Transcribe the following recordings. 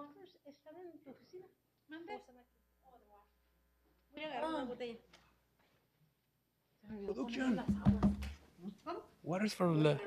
waters están en tu oficina? ¿Mande? ¿O están aquí? Oh, de water. Voy a agarrar una botella. Se me olvidó ponerle Producción. las aguas. ¿Cómo? Waters for the.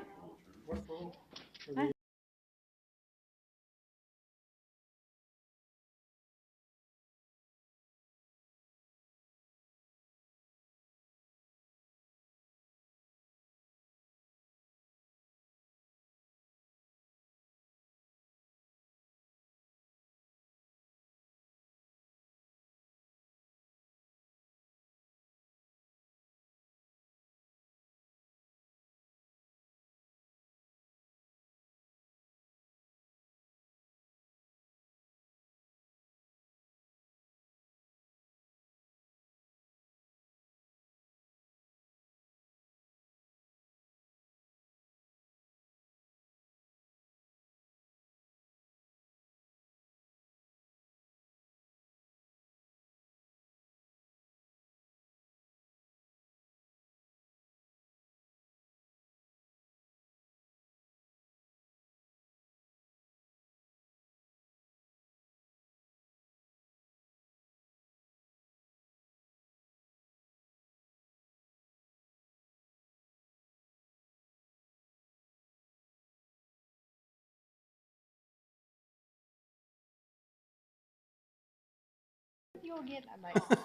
You'll get that night.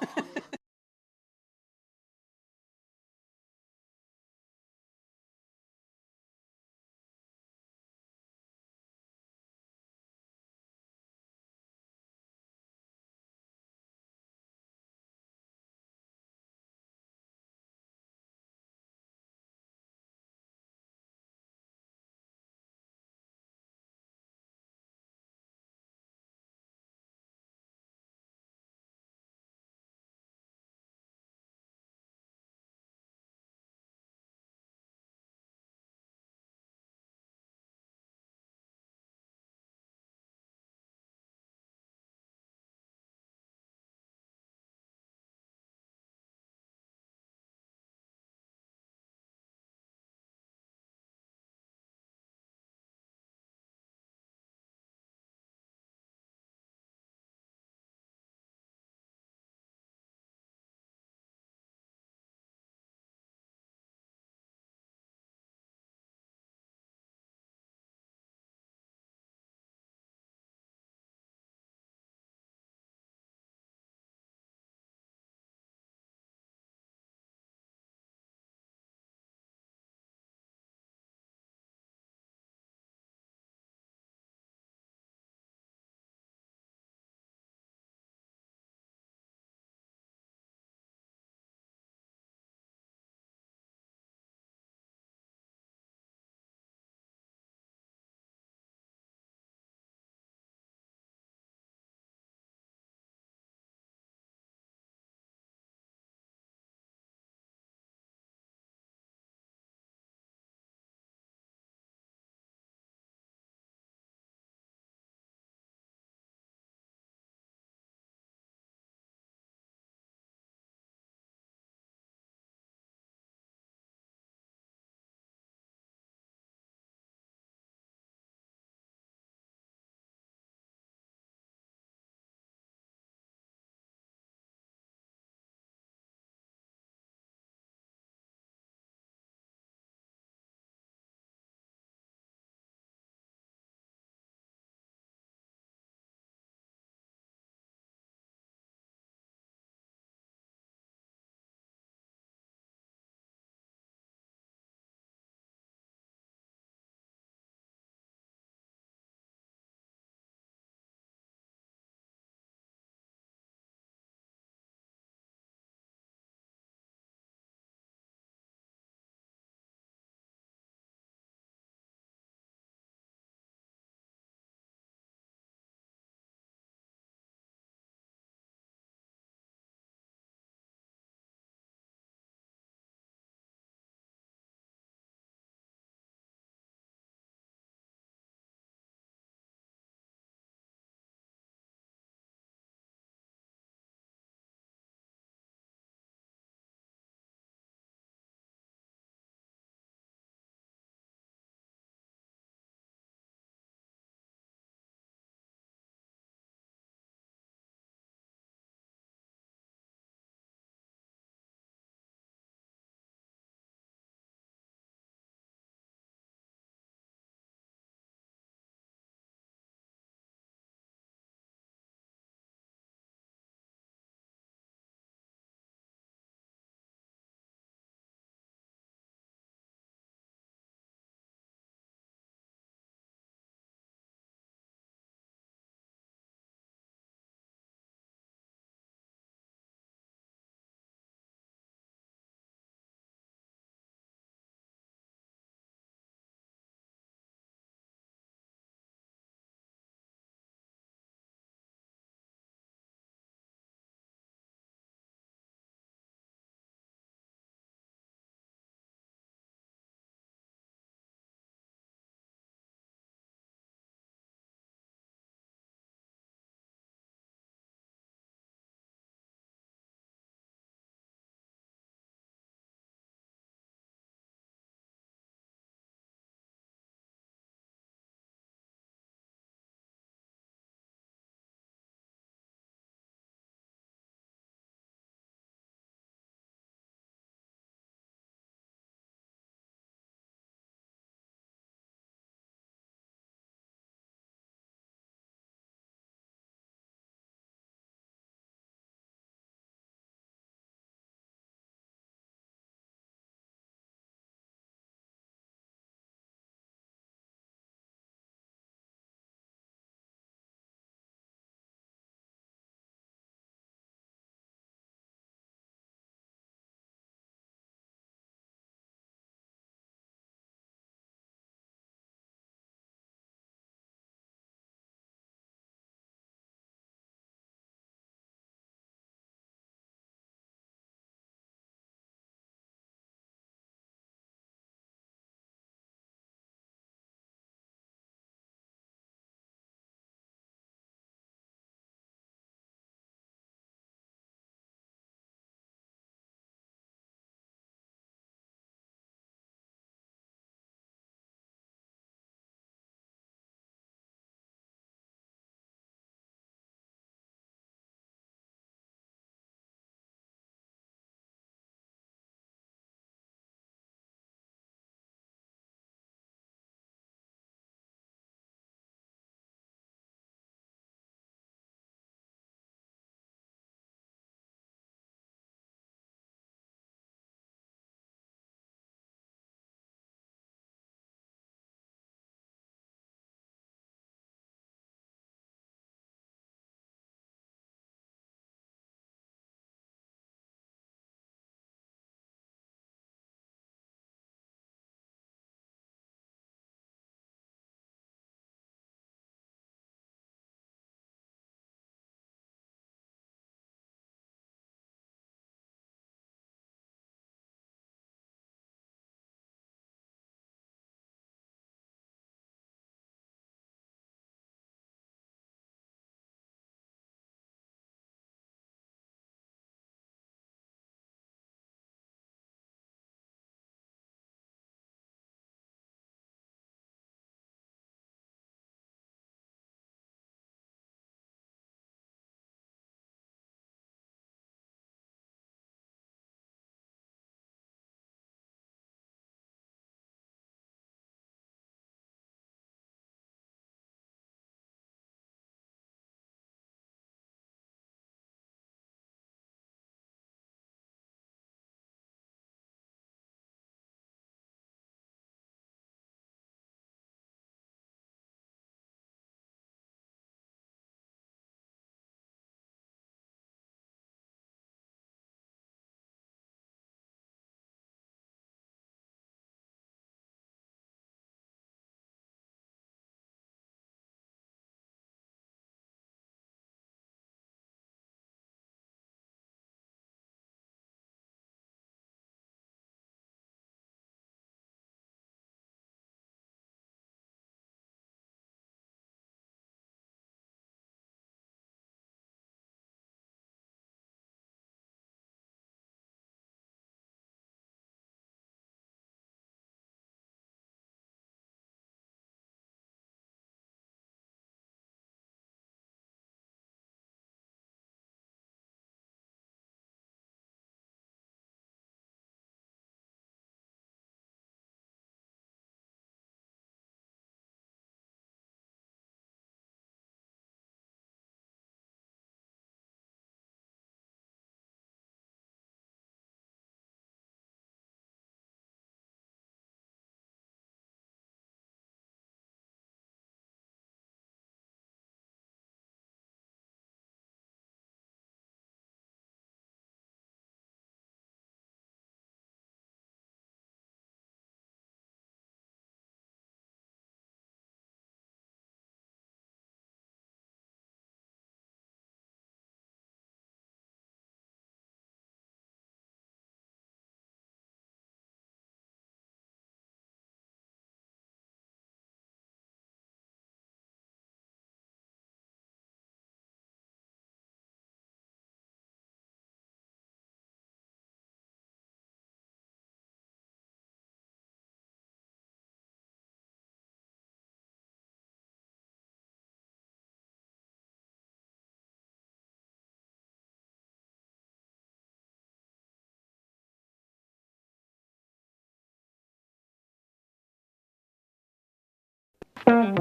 I'm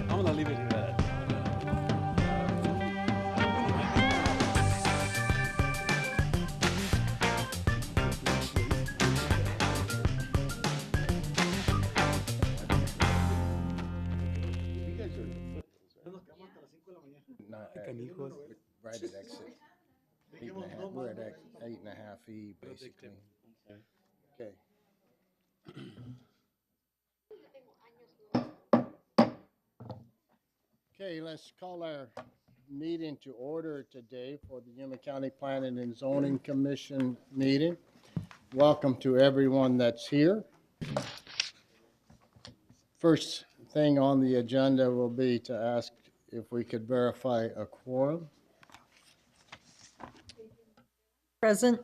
gonna leave it at that. Canijos. Right at exit. 8.5, we're at 8.5 E, basically. Okay. Okay, let's call our meeting to order today for the Yuma County Planning and Zoning Commission meeting. Welcome to everyone that's here. First thing on the agenda will be to ask if we could verify a quorum. Present.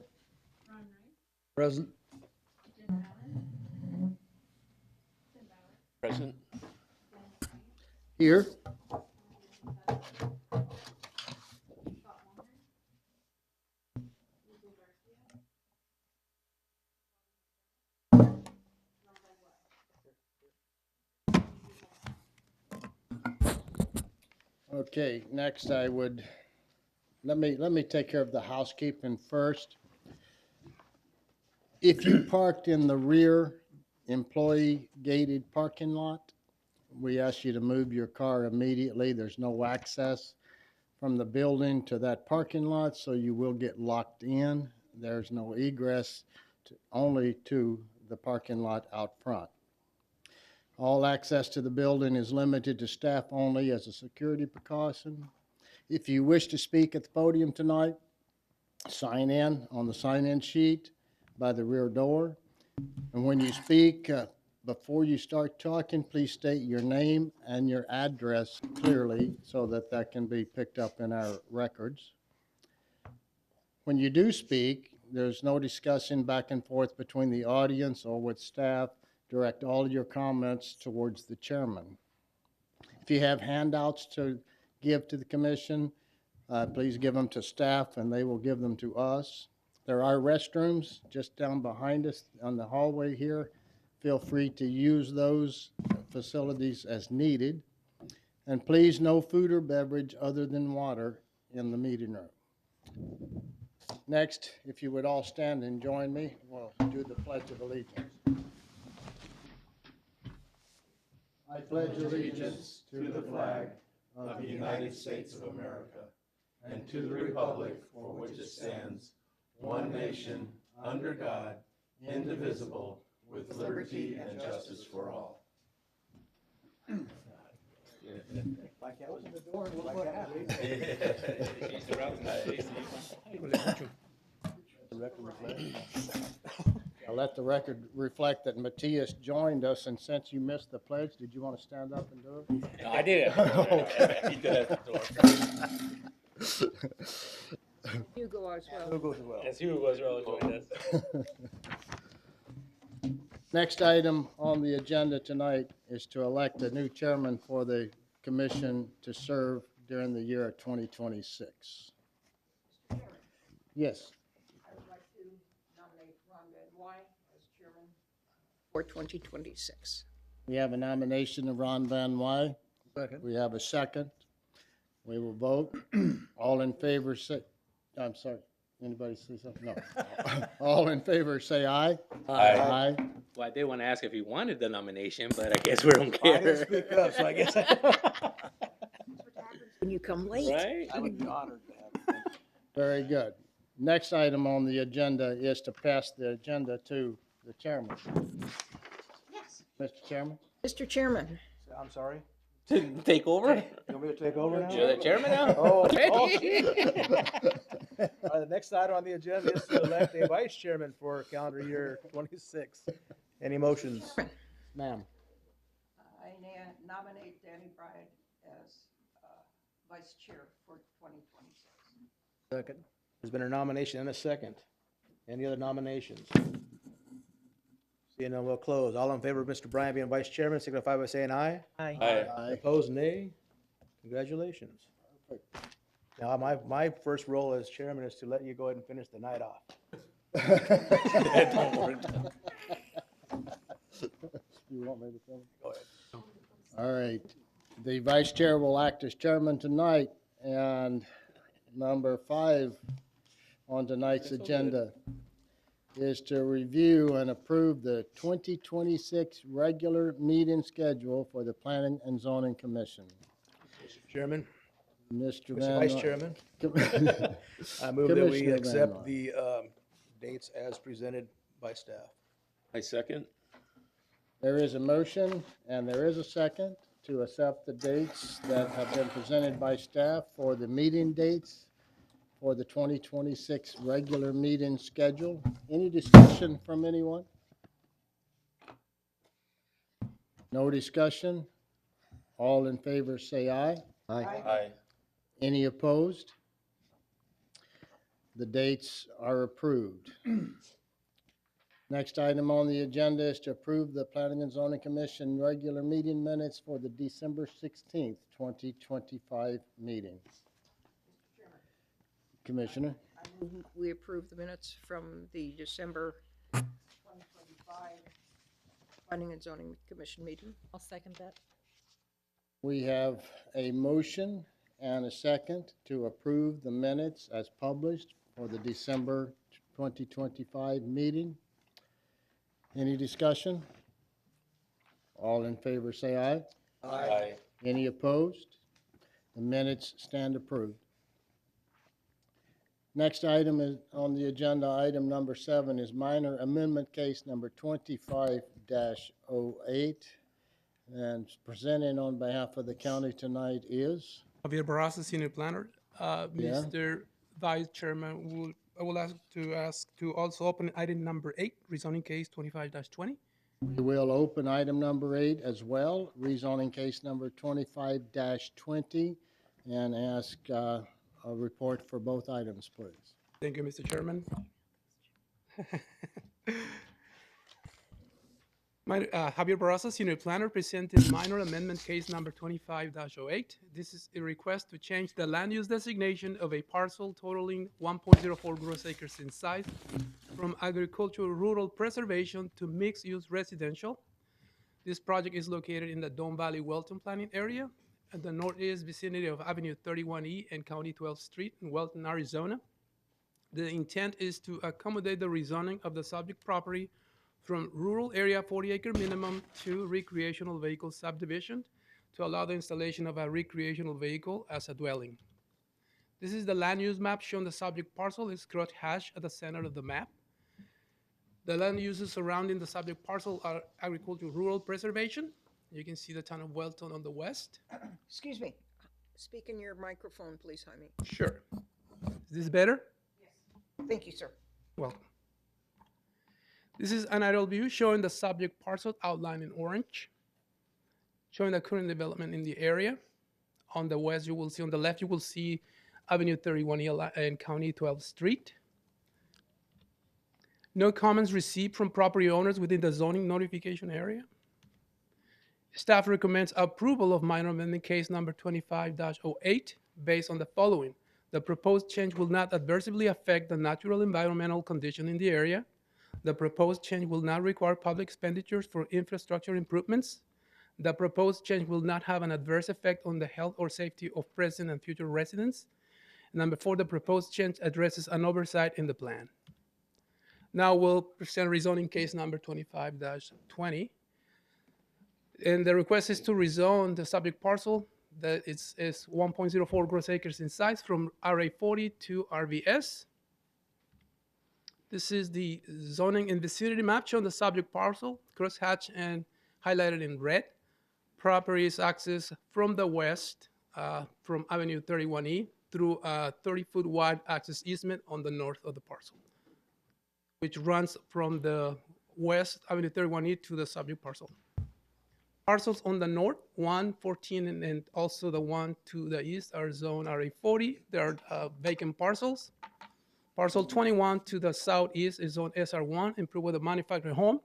Present. Present. Here. Okay, next I would, let me take care of the housekeeping first. If you parked in the rear employee gated parking lot, we ask you to move your car immediately. There's no access from the building to that parking lot, so you will get locked in. There's no egress only to the parking lot out front. All access to the building is limited to staff only as a security precaution. If you wish to speak at the podium tonight, sign in on the sign-in sheet by the rear door. And when you speak, before you start talking, please state your name and your address clearly so that that can be picked up in our records. When you do speak, there's no discussion back and forth between the audience or with staff. Direct all your comments towards the chairman. If you have handouts to give to the commission, please give them to staff and they will give them to us. There are restrooms just down behind us on the hallway here. Feel free to use those facilities as needed. And please, no food or beverage other than water in the meeting room. Next, if you would all stand and join me, we'll do the Pledge of Allegiance. I pledge allegiance to the flag of the United States of America and to the republic for which it stands, one nation, under God, indivisible, with liberty and justice for all. Like I was in the door, and look what happened. I'll let the record reflect that Matthias joined us, and since you missed the pledge, did you want to stand up and do it? No, I did it. Okay. He did it at the door. Hugo as well. Who goes well? As Hugo was earlier joined us. Next item on the agenda tonight is to elect a new chairman for the commission to serve during the year of 2026. Yes. I would like to nominate Ron Van Wy as chairman for 2026. We have a nomination of Ron Van Wy. Second. We have a second. We will vote. All in favor say, I'm sorry, anybody say something? No. All in favor say aye. Aye. Well, I did want to ask if he wanted the nomination, but I guess we don't care. I didn't speak up, so I guess When you come late. Right? I would be honored to have it. Very good. Next item on the agenda is to pass the agenda to the chairman. Yes. Mr. Chairman? Mr. Chairman, I'm sorry. Take over? You want me to take over now? You're the chairman now? Oh, Okay. All right, the next item on the agenda is to elect a vice chairman for calendar year 26. Any motions? Ma'am. I nominate Danny Bryant as vice chair for 2026. Second. There's been a nomination and a second. Any other nominations? Seeing none, we'll close. All in favor of Mr. Bryan being vice chairman, signify by saying aye. Aye. Aye. Opposed, nay. Congratulations. Now, my first role as chairman is to let you go ahead and finish the night off. You want me to finish? Go ahead. All right. The vice chair will act as chairman tonight, and number 5 on tonight's agenda is to review and approve the 2026 regular meeting schedule for the Planning and Zoning Commission. Mr. Chairman, Mr. Mr. Van. Vice Chairman, I move that we Commissioner Van accept Noy. the dates as presented by staff. I second. There is a motion and there is a second to accept the dates that have been presented by staff for the meeting dates for the 2026 regular meeting schedule. Any discussion from anyone? No discussion? All in favor say aye. Aye. Any opposed? The dates are approved. Next item on the agenda is to approve the Planning and Zoning Commission regular meeting minutes for the December 16th, 2025 meeting. Commissioner, I move we approve the minutes from the December 2025 Planning and Zoning Commission meeting. I'll second that. we have a motion and a second to approve the minutes as published for the December 2025 meeting. Any discussion? All in favor say aye. Aye. Any opposed? The minutes stand approved. Next item is on the agenda, item number 7 is minor amendment case number 25-08. And presenting on behalf of the county tonight is, Javier Barraza, Senior Planner. Yeah. Mr. Vice Chairman, I will ask to also open item number 8, rezoning case 25-20. we will open item number 8 as well, rezoning case number 25-20, and ask a report for both items, please. Thank you, Mr. Chairman. Javier Barraza, Senior Planner, presented minor amendment case number 25-08. This is a request to change the land use designation of a parcel totaling 1.04 gross acres in size from agricultural rural preservation to mixed-use residential. This project is located in the Don Valley Welton planning area at the northeast vicinity of Avenue 31E and County 12th Street in Welton, Arizona. The intent is to accommodate the rezoning of the subject property from rural area 40-acre minimum to recreational vehicle subdivision to allow the installation of a recreational vehicle as a dwelling. This is the land use map showing the subject parcel is cross hatched at the center of the map. The land uses surrounding the subject parcel are agricultural rural preservation. You can see the town of Welton on the west. Excuse me. Speak in your microphone, please, Jaime. Sure. Is this better? Thank you, sir. Welcome. This is an aerial view showing the subject parcel outlined in orange, showing the current development in the area. On the west, you will see, on the left, you will see Avenue 31E and County 12th Street. No comments received from property owners within the zoning notification area. Staff recommends approval of minor amendment case number 25-08 based on the following. The proposed change will not adversely affect the natural environmental condition in the area. The proposed change will not require public expenditures for infrastructure improvements. The proposed change will not have an adverse effect on the health or safety of present and future residents. Number 4, the proposed change addresses an oversight in the plan. Now we'll present rezoning case number 25-20. And the request is to rezone the subject parcel that is 1.04 gross acres in size from RA40 to RVS. This is the zoning and vicinity map showing the subject parcel, crosshatched and highlighted in red. Property is accessed from the west, from Avenue 31E, through a 30-foot wide access easement on the north of the parcel, which runs from the west Avenue 31E to the subject parcel. Parcels on the north, 1, 14, and also the one to the east are zone RA40. They are vacant parcels. Parcel 21 to the southeast is zone SR1, improved with a manufactured home.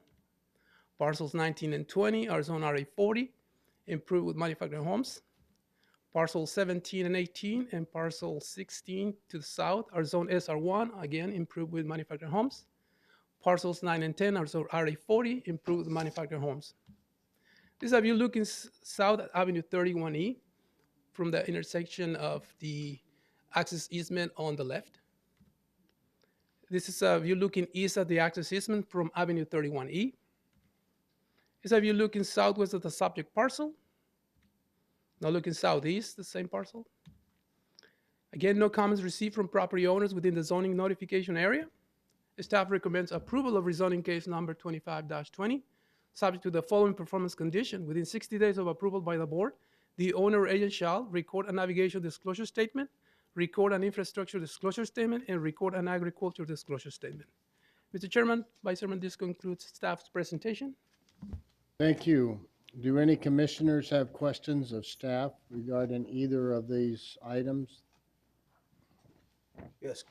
Parcels 19 and 20 are zone RA40, improved with manufactured homes. Parcel 17 and 18 and parcel 16 to the south are zone SR1, again, improved with manufactured homes. Parcels 9 and 10 are zone RA40, improved with manufactured homes. This is a view looking south at Avenue 31E from the intersection of the access easement on the left. This is a view looking east at the access easement from Avenue 31E. This is a view looking southwest of the subject parcel. Now looking southeast, the same parcel. Again, no comments received from property owners within the zoning notification area. Staff recommends approval of rezoning case number 25-20, subject to the following performance condition. Within 60 days of approval by the board, the owner or agent shall record a navigation disclosure statement, record an infrastructure disclosure statement, and record an agriculture disclosure statement. Mr. Chairman, Vice Chairman, this concludes staff's presentation. Thank you. Do any commissioners have questions of staff regarding either of these items? Yes.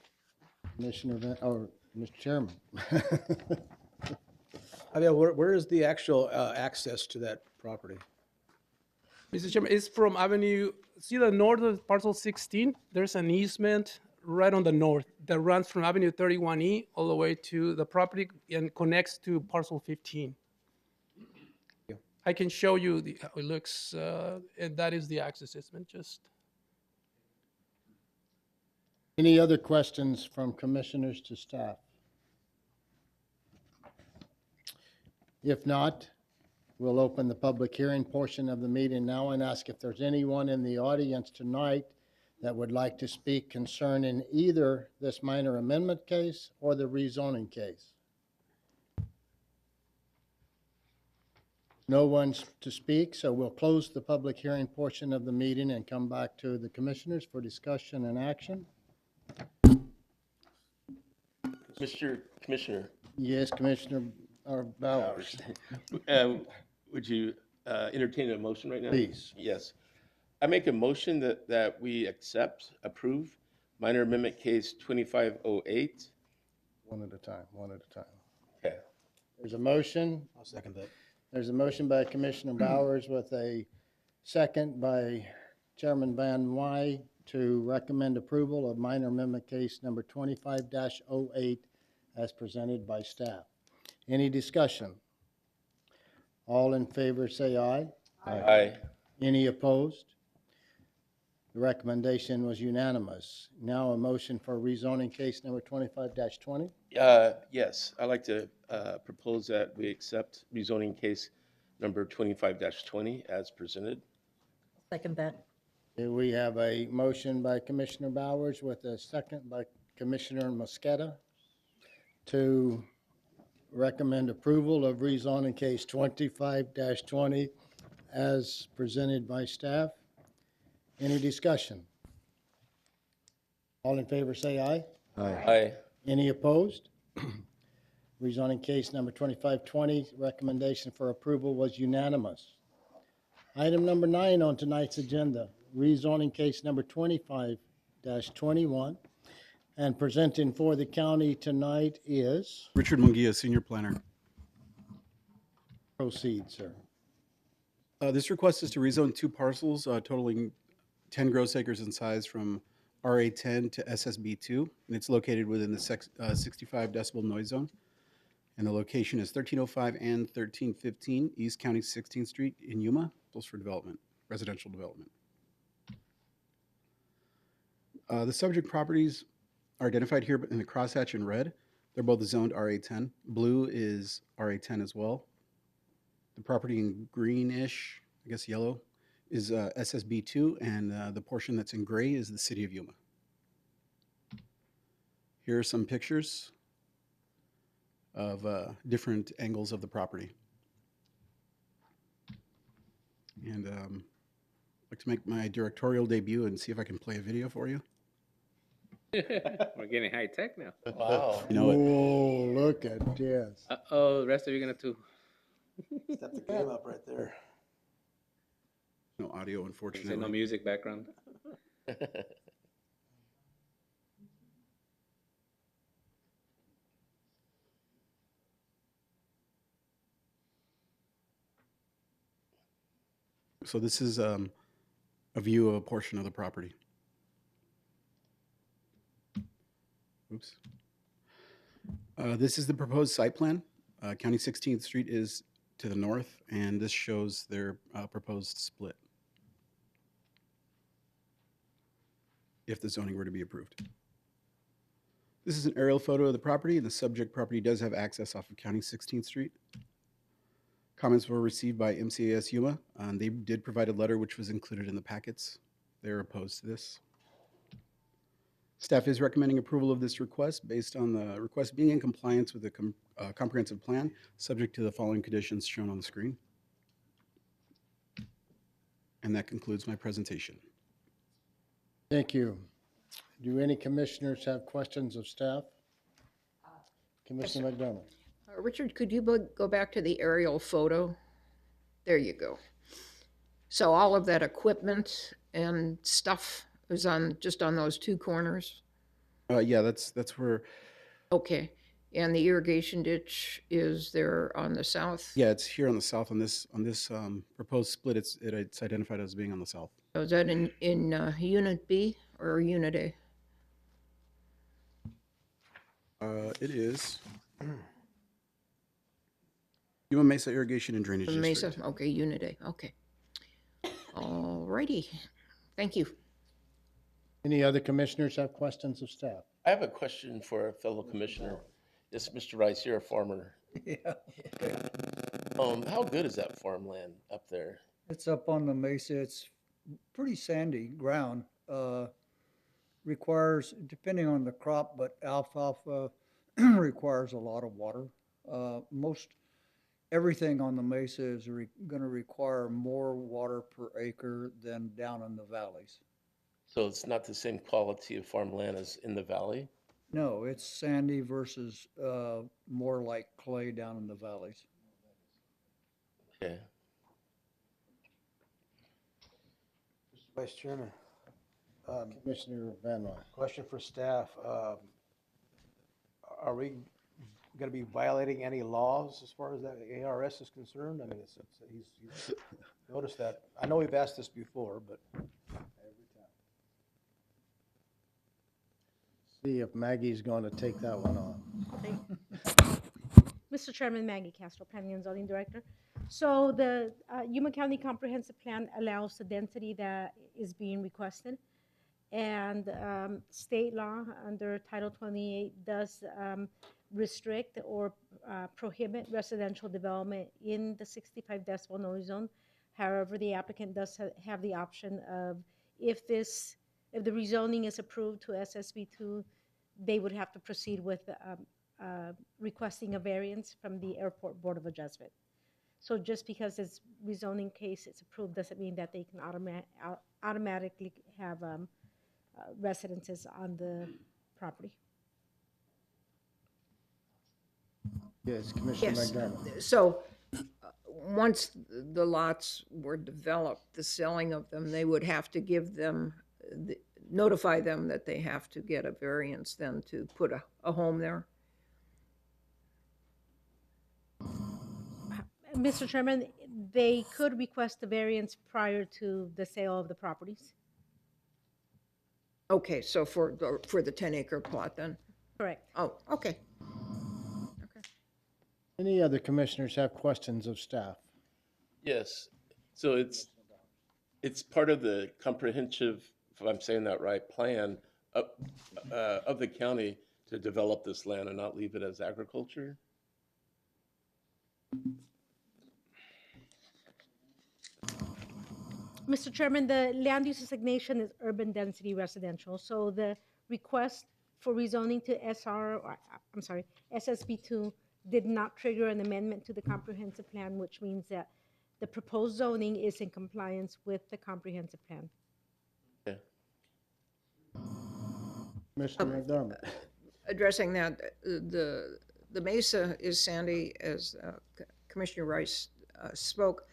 Or Mr. Chairman? Javier, where is the actual access to that property? Mr. Chairman, it's from Avenue, see the north of parcel 16? There's an easement right on the north that runs from Avenue 31E all the way to the property and connects to parcel 15. I can show you how it looks, and that is the access easement, just. Any other questions from commissioners to staff? If not, we'll open the public hearing portion of the meeting now and ask if there's anyone in the audience tonight that would like to speak concerning either this minor amendment case or the rezoning case. No one's to speak, so we'll close the public hearing portion of the meeting and come back to the commissioners for discussion and action. Mr. Commissioner, Yes, Commissioner Bowers. would you entertain a motion right now? Please. Yes. I make a motion that we approve minor amendment case 2508. One at a time, one at a time. Okay. There's a motion. I'll second that. There's a motion by Commissioner Bowers with a second by Chairman Van Wy to recommend approval of minor amendment case number 25-08 as presented by staff. Any discussion? All in favor say aye. Aye. Any opposed? The recommendation was unanimous. Now a motion for rezoning case number 25-20. Yes, I'd like to propose that we accept rezoning case number 25-20 as presented. Second that. We have a motion by Commissioner Bowers with a second by Commissioner Mosqueda to recommend approval of rezoning case 25-20 as presented by staff. Any discussion? All in favor say aye. Aye. Any opposed? Rezoning case number 25-20, recommendation for approval was unanimous. Item number 9 on tonight's agenda, rezoning case number 25-21. And presenting for the county tonight is, Richard Munguia, Senior Planner. proceed, sir. This request is to rezone 2 parcels totaling 10 gross acres in size from RA10 to SSB2, and it's located within the 65 decibel noise zone. And the location is 1305 and 1315 East County 16th Street in Yuma, close for development, residential development. The subject properties are identified here in the crosshatch in red. They're both zoned RA10. Blue is RA10 as well. The property in greenish, I guess yellow, is SSB2, and the portion that's in gray is the city of Yuma. Here are some pictures of different angles of the property. And I'd like to make my directorial debut and see if I can play a video for you. We're getting high tech now. Wow. You know it. Oh, look at this. Oh, the rest of you gonna too. Step the game up right there. No audio, Say unfortunately. no music background. So this is a view of a portion of the property. Oops. This is the proposed site plan. County 16th Street is to the north, and this shows their proposed split if the zoning were to be approved. This is an aerial photo of the property, and the subject property does have access off of County 16th Street. Comments were received by MCAS Yuma, and they did provide a letter which was included in the packets. They're opposed to this. Staff is recommending approval of this request based on the request being in compliance with the comprehensive plan, subject to the following conditions shown on the screen. And that concludes my presentation. Thank you. Do any commissioners have questions of staff? Commissioner McDermott. Richard, could you go back to the aerial photo? There you go. So all of that equipment and stuff is just on those two corners? Yeah, that's where, Okay. And the irrigation ditch is there on the south? yeah, it's here on the south on this proposed split. It's identified as being on the south. So is that in Unit B or Unit A? It is Yuma Mesa Irrigation and Drainage Mesa, District. okay, Unit A, okay. All righty, thank you. Any other commissioners have questions of staff? I have a question for a fellow commissioner. Yes, Mr. Rice, you're a farmer. Yeah, How good is that farmland up there? it's up on the mesa. It's pretty sandy ground. Requires, depending on the crop, but alfalfa requires a lot of water. Most everything on the mesa is going to require more water per acre than down in the valleys. So it's not the same quality of farmland as in the valley? No, it's sandy versus more like clay down in the valleys. Okay. Mr. Vice Chairman, Commissioner Van Ryn. question for staff. Are we going to be violating any laws as far as that ARS is concerned? I mean, he's noticed that. I know we've asked this before, but See if Maggie's going to take that one on. Mr. Chairman, Maggie Castro, Planning and Zoning Director. So the Yuma County Comprehensive Plan allows the density that is being requested. And state law under Title 28 does restrict or prohibit residential development in the 65 decibel noise zone. However, the applicant does have the option of, if the rezoning is approved to SSB2, they would have to proceed with requesting a variance from the Airport Board of Adjustment. So just because it's rezoning case is approved doesn't mean that they can automatically have residences on the property. Yes, Commissioner Yes. McDermott. So, once the lots were developed, the selling of them, they would have to give them, notify them that they have to get a variance then to put a home there? Mr. Chairman, they could request the variance prior to the sale of the properties. Okay, so for the 10-acre plot then? Correct. Oh, okay. Any other commissioners have questions of staff? Yes. So it's part of the comprehensive, if I'm saying that right, plan of the county to develop this land and not leave it as agriculture? Mr. Chairman, the land use designation is urban density residential. So the request for rezoning to SSB2 did not trigger an amendment to the comprehensive plan, which means that the proposed zoning is in compliance with the comprehensive plan. Okay. Commissioner McDermott. Addressing that, the mesa is sandy, as Commissioner Rice spoke.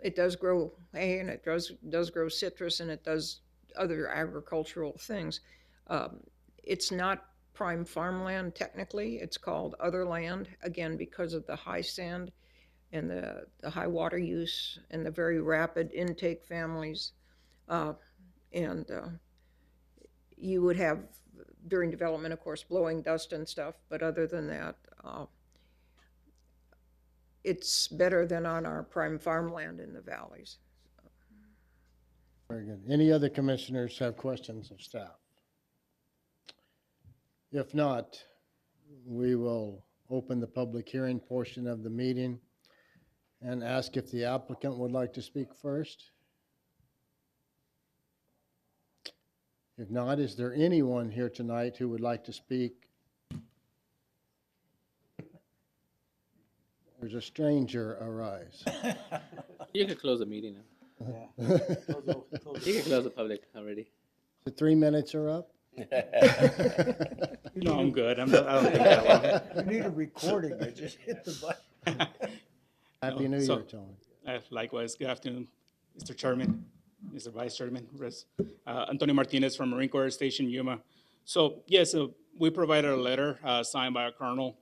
It does grow hay, and it does grow citrus, and it does other agricultural things. It's not prime farmland technically. It's called other land, again, because of the high sand. and the high water use and the very rapid intake families. And you would have, during development, of course, blowing dust and stuff, but other than that, it's better than on our prime farmland in the valleys. Very good. Any other commissioners have questions of staff? If not, we will open the public hearing portion of the meeting and ask if the applicant would like to speak first. If not, is there anyone here tonight who would like to speak? There's a stranger arise. You can close the meeting now. You can close the public already. The 3 minutes are up? No, I'm good. I don't think that long. You need a recording, I just hit the button. Happy New So- Year, Tony. Likewise, good afternoon, Mr. Chairman, Mr. Vice Chairman, Antonio Martinez from Marine Corps Station Yuma. So yes, we provided a letter signed by our colonel.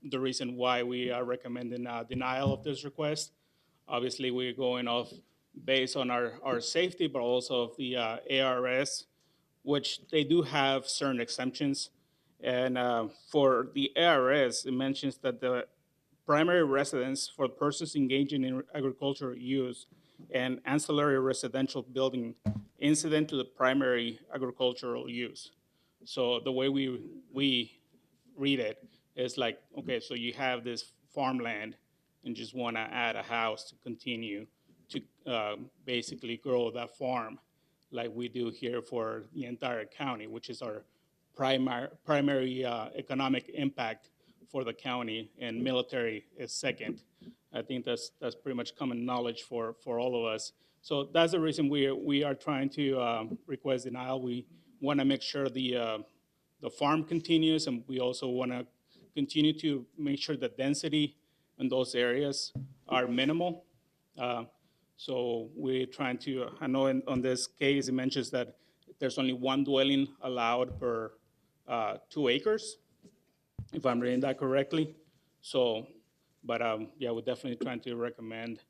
The reason why we are recommending denial of this request. Obviously, we're going off based on our safety, but also of the ARS, which they do have certain exemptions. And for the ARS, it mentions that the primary residence for persons engaging in agricultural use and ancillary residential building incident to the primary agricultural use. So the way we read it is like, okay, so you have this farmland and just want to add a house to continue to basically grow that farm like we do here for the entire county, which is our primary economic impact for the county, and military is second. I think that's pretty much common knowledge for all of us. So that's the reason we are trying to request denial. We want to make sure the farm continues, and we also want to continue to make sure the density in those areas are minimal. So we're trying to, I know on this case, it mentions that there's only one dwelling allowed per 2 acres, if I'm reading that correctly. So, but yeah, we're definitely trying to recommend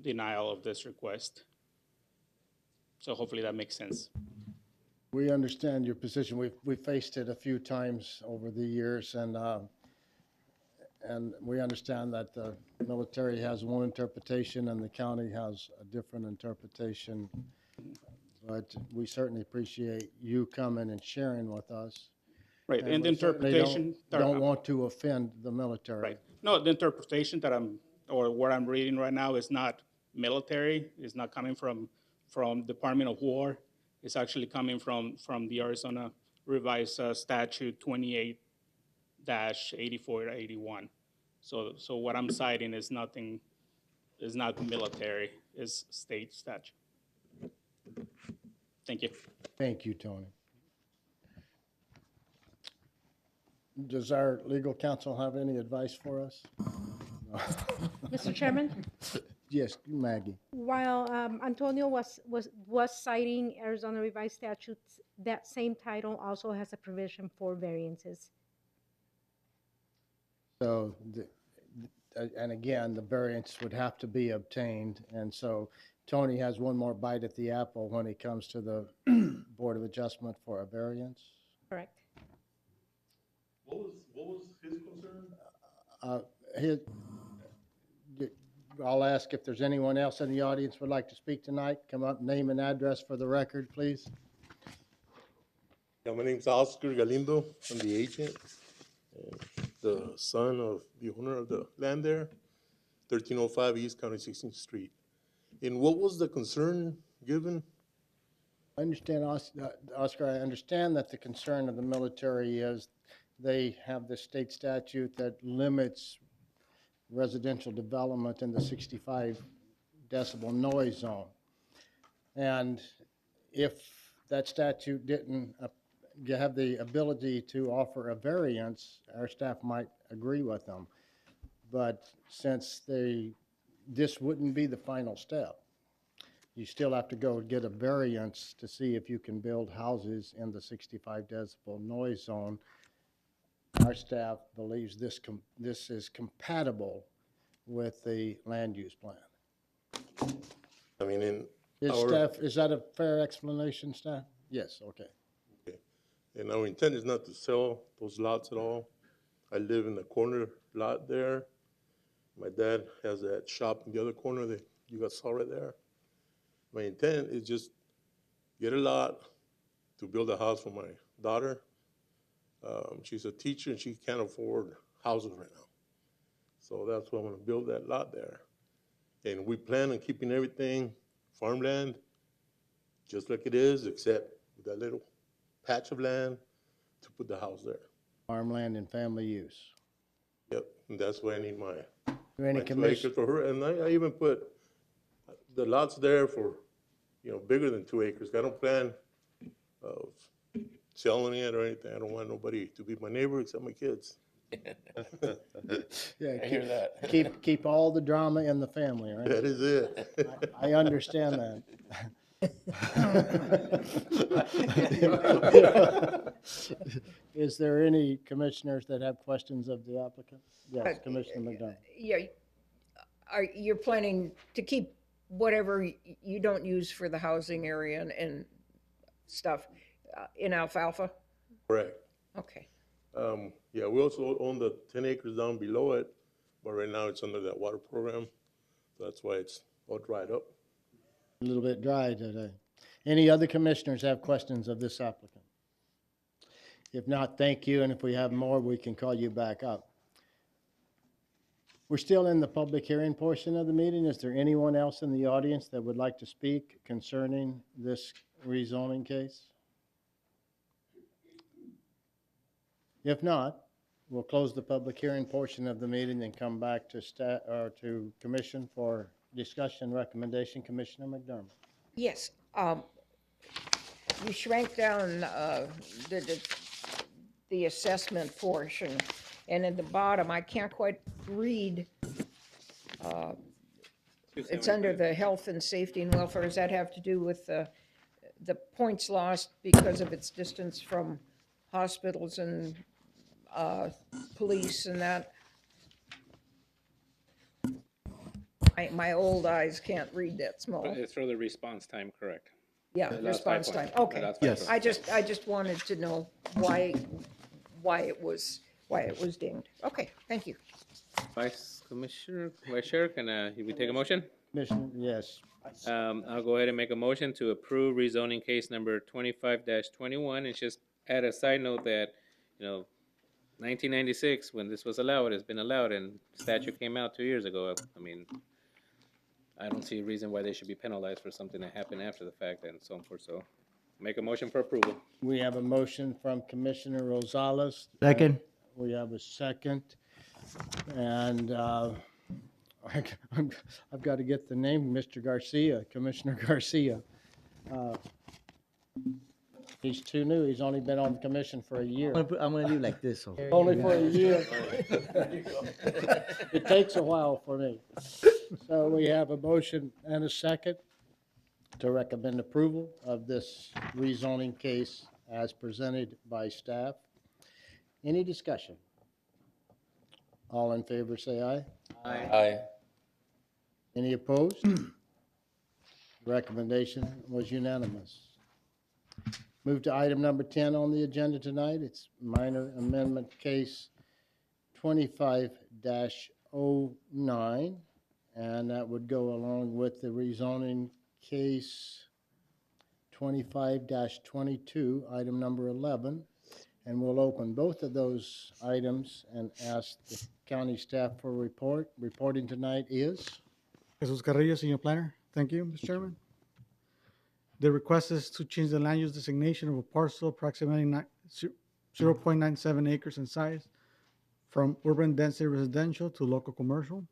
denial of this request. So hopefully that makes sense. We understand your position. We've faced it a few times over the years, and we understand that the military has one interpretation and the county has a different interpretation. But we certainly appreciate you coming and sharing with us. Right, and the we certainly interpretation. don't want to offend the military. Right. No, the interpretation that or what I'm reading right now is not military. It's not coming from Department of War. It's actually coming from the Arizona Revised Statute 28-84-81. So what I'm citing is not military. It's state statute. Thank you. Thank you, Tony. Does our legal counsel have any advice for us? Mr. Chairman, Yes, Maggie. while Antonio was citing Arizona Revised Statutes, that same title also has a provision for variances. So, and again, the variance would have to be obtained. And so Tony has one more bite at the apple when he comes to the Board of Adjustment for a variance. Correct. What was his concern? I'll ask if there's anyone else in the audience would like to speak tonight. Come up, name and address for the record, please. Yeah, my name's Oscar Galindo. I'm the agent, the son of the owner of the land there, 1305 East County 16th Street. And what was the concern given? I understand, Oscar, I understand that the concern of the military is they have this state statute that limits residential development in the 65 decibel noise zone. And if that statute didn't have the ability to offer a variance, our staff might agree with them. But since this wouldn't be the final step, you still have to go get a variance to see if you can build houses in the 65 decibel noise zone. Our staff believes this is compatible with the land use plan. I mean, in Is our, staff, is that a fair explanation, staff? Yes, okay. and our intent is not to sell those lots at all. I live in the corner lot there. My dad has that shop in the other corner that you guys saw right there. My intent is just get a lot to build a house for my daughter. She's a teacher and she can't afford houses right now. So that's why I'm gonna build that lot there. And we plan on keeping everything farmland, just like it is, except with that little patch of land to put the house there. Farmland and family use. Yep, and that's why I need my, Do any my 2 commission, acres for her. And I even put the lots there for, bigger than 2 acres. I don't plan of selling it or anything. I don't want nobody to be my neighbor except my kids. yeah, I hear that. keep all the drama in the family, right? That is it. I understand that. Is there any commissioners that have questions of the applicant? Yes, Commissioner McDonald. Yeah, you're planning to keep whatever you don't use for the housing area and stuff in alfalfa? Correct. Okay. Yeah, we also own the 10 acres down below it, but right now it's under that water program. So that's why it's all dried up. A little bit dry today. Any other commissioners have questions of this applicant? If not, thank you, and if we have more, we can call you back up. We're still in the public hearing portion of the meeting. Is there anyone else in the audience that would like to speak concerning this rezoning case? If not, we'll close the public hearing portion of the meeting and come back to staff, or to commission for discussion recommendation. Commissioner McDermott. Yes, you shrank down the assessment portion, and at the bottom, I can't quite read. It's under the health and safety and welfare. Does that have to do with the points lost because of its distance from hospitals and police and that? My old eyes can't read that small. It's for the response time, correct? Yeah, That's response 5 time, points. okay. That's Yes. 5 I just wanted to know why it was dinged. Okay, thank you. Vice Chair, can we take a motion? Commissioner, yes. I'll go ahead and make a motion to approve rezoning case number 25-21. And just add a side note that, 1996, when this was allowed, it's been allowed, and statute came out 2 years ago. I mean, I don't see a reason why they should be penalized for something that happened after the fact and so forth. So make a motion for approval. We have a motion from Commissioner Rosales. Second. We have a second. And I've got to get the name, Mr. Garcia, Commissioner Garcia. He's too new. He's only been on the commission for a year. I'm gonna do like this. So. Only for a year. It takes a while for me. So we have a motion and a second to recommend approval of this rezoning case as presented by staff. Any discussion? All in favor, say aye. Aye. Any opposed? Recommendation was unanimous. Move to item number 10 on the agenda tonight. It's minor amendment case 25-09, and that would go along with the rezoning case 25-22, item number 11. And we'll open both of those items and ask the county staff for a report. Reporting tonight is? Jesus Carrillo, Senior Planner. Thank you, Mr. Chairman. The request is to change the land use designation of a parcel approximately 0.97 acres in size from urban density residential to local commercial.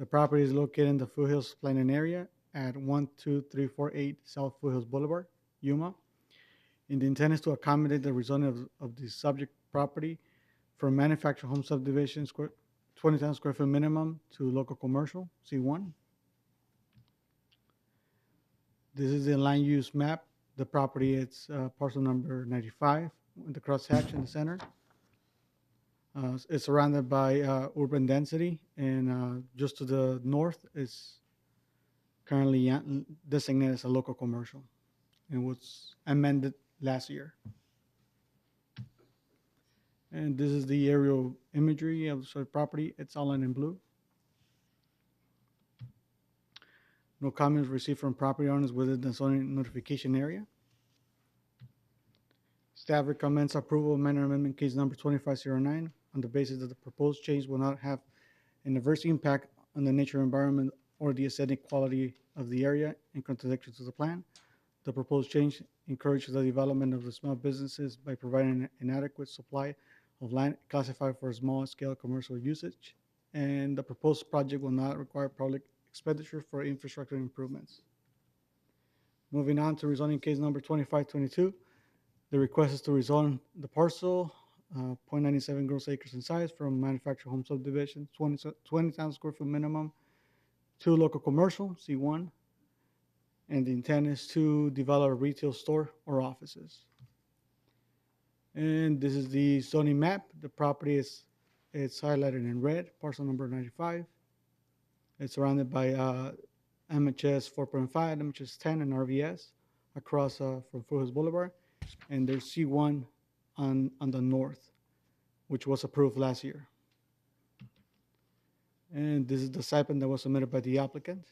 The property is located in the Foothills planning area at 12348 South Foothills Boulevard, Yuma. And the intent is to accommodate the rezoning of the subject property from manufactured home subdivision 20,000 square foot minimum to local commercial, C1. This is the land use map. The property, it's parcel number 95, with the crosshatch in the center. It's surrounded by urban density, and just to the north is currently designated as a local commercial, and was amended last year. And this is the aerial imagery of the property. It's outlined in blue. No comments received from property owners within the zoning notification area. Staff recommends approval of minor amendment case number 2509 on the basis that the proposed change will not have an adverse impact on the nature environment or the aesthetic quality of the area in contradiction to the plan. The proposed change encourages the development of the small businesses by providing an adequate supply of land classified for small-scale commercial usage, and the proposed project will not require public expenditure for infrastructure improvements. Moving on to rezoning case number 2522. The request is to rezone the parcel, 0.97 gross acres in size, from manufactured home subdivision, 20,000 square foot minimum, to local commercial, C1. And the intent is to develop a retail store or offices. And this is the zoning map. The property it's highlighted in red, parcel number 95. It's surrounded by MHS 4.5, MHS 10, and RVS across from Foothills Boulevard. And there's C1 on the north, which was approved last year. And this is the site plan that was submitted by the applicant.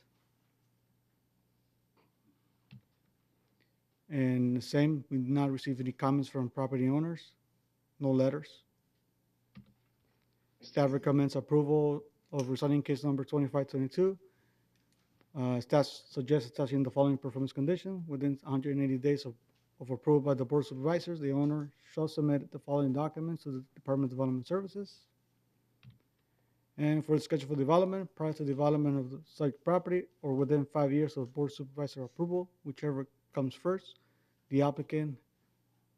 And the same, we did not receive any comments from property owners, no letters. Staff recommends approval of rezoning case number 2522. Staff suggests attaching the following performance condition. Within 180 days of approval by the Board of Supervisors, the owner shall submit the following documents to the Department of Development Services. And for the schedule for development, prior to development of the subject property or within 5 years of Board Supervisor approval, whichever comes first, the applicant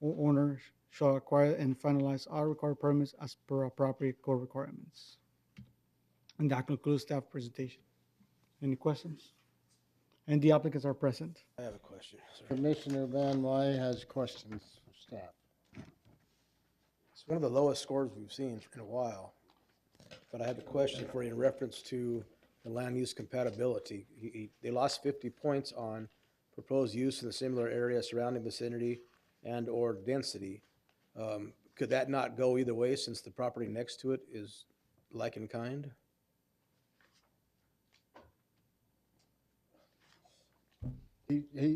or owner shall acquire and finalize all required permits as per our property code requirements. And that concludes staff presentation. Any questions? And the applicants are present. I have a question. Commissioner Van Wy has questions for staff. It's one of the lowest scores we've seen in a while. But I have a question for you in reference to the land use compatibility. They lost 50 points on proposed use in the similar area, surrounding vicinity, and or density. Could that not go either way since the property next to it is like in kind?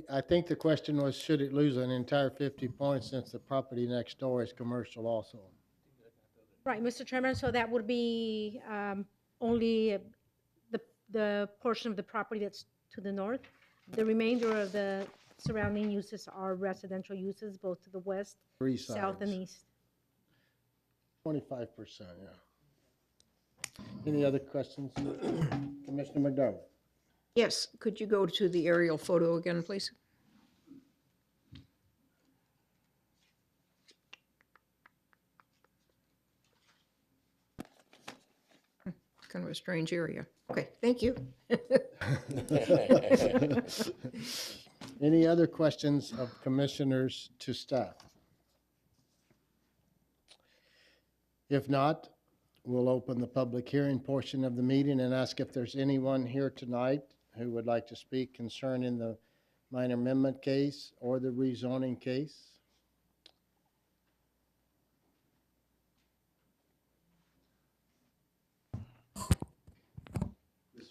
I think the question was, should it lose an entire 50 points since the property next door is commercial also? Right, Mr. Chairman, so that would be only the portion of the property that's to the north. The remainder of the surrounding uses are residential uses, both to the west, Three south, and sides. east. 25%, yeah. Any other questions? Commissioner McDermott? Yes, could you go to the aerial photo again, please? Kind of a strange area. Okay, thank you. Any other questions of commissioners to staff? If not, we'll open the public hearing portion of the meeting and ask if there's anyone here tonight who would like to speak concerning the minor amendment case or the rezoning case.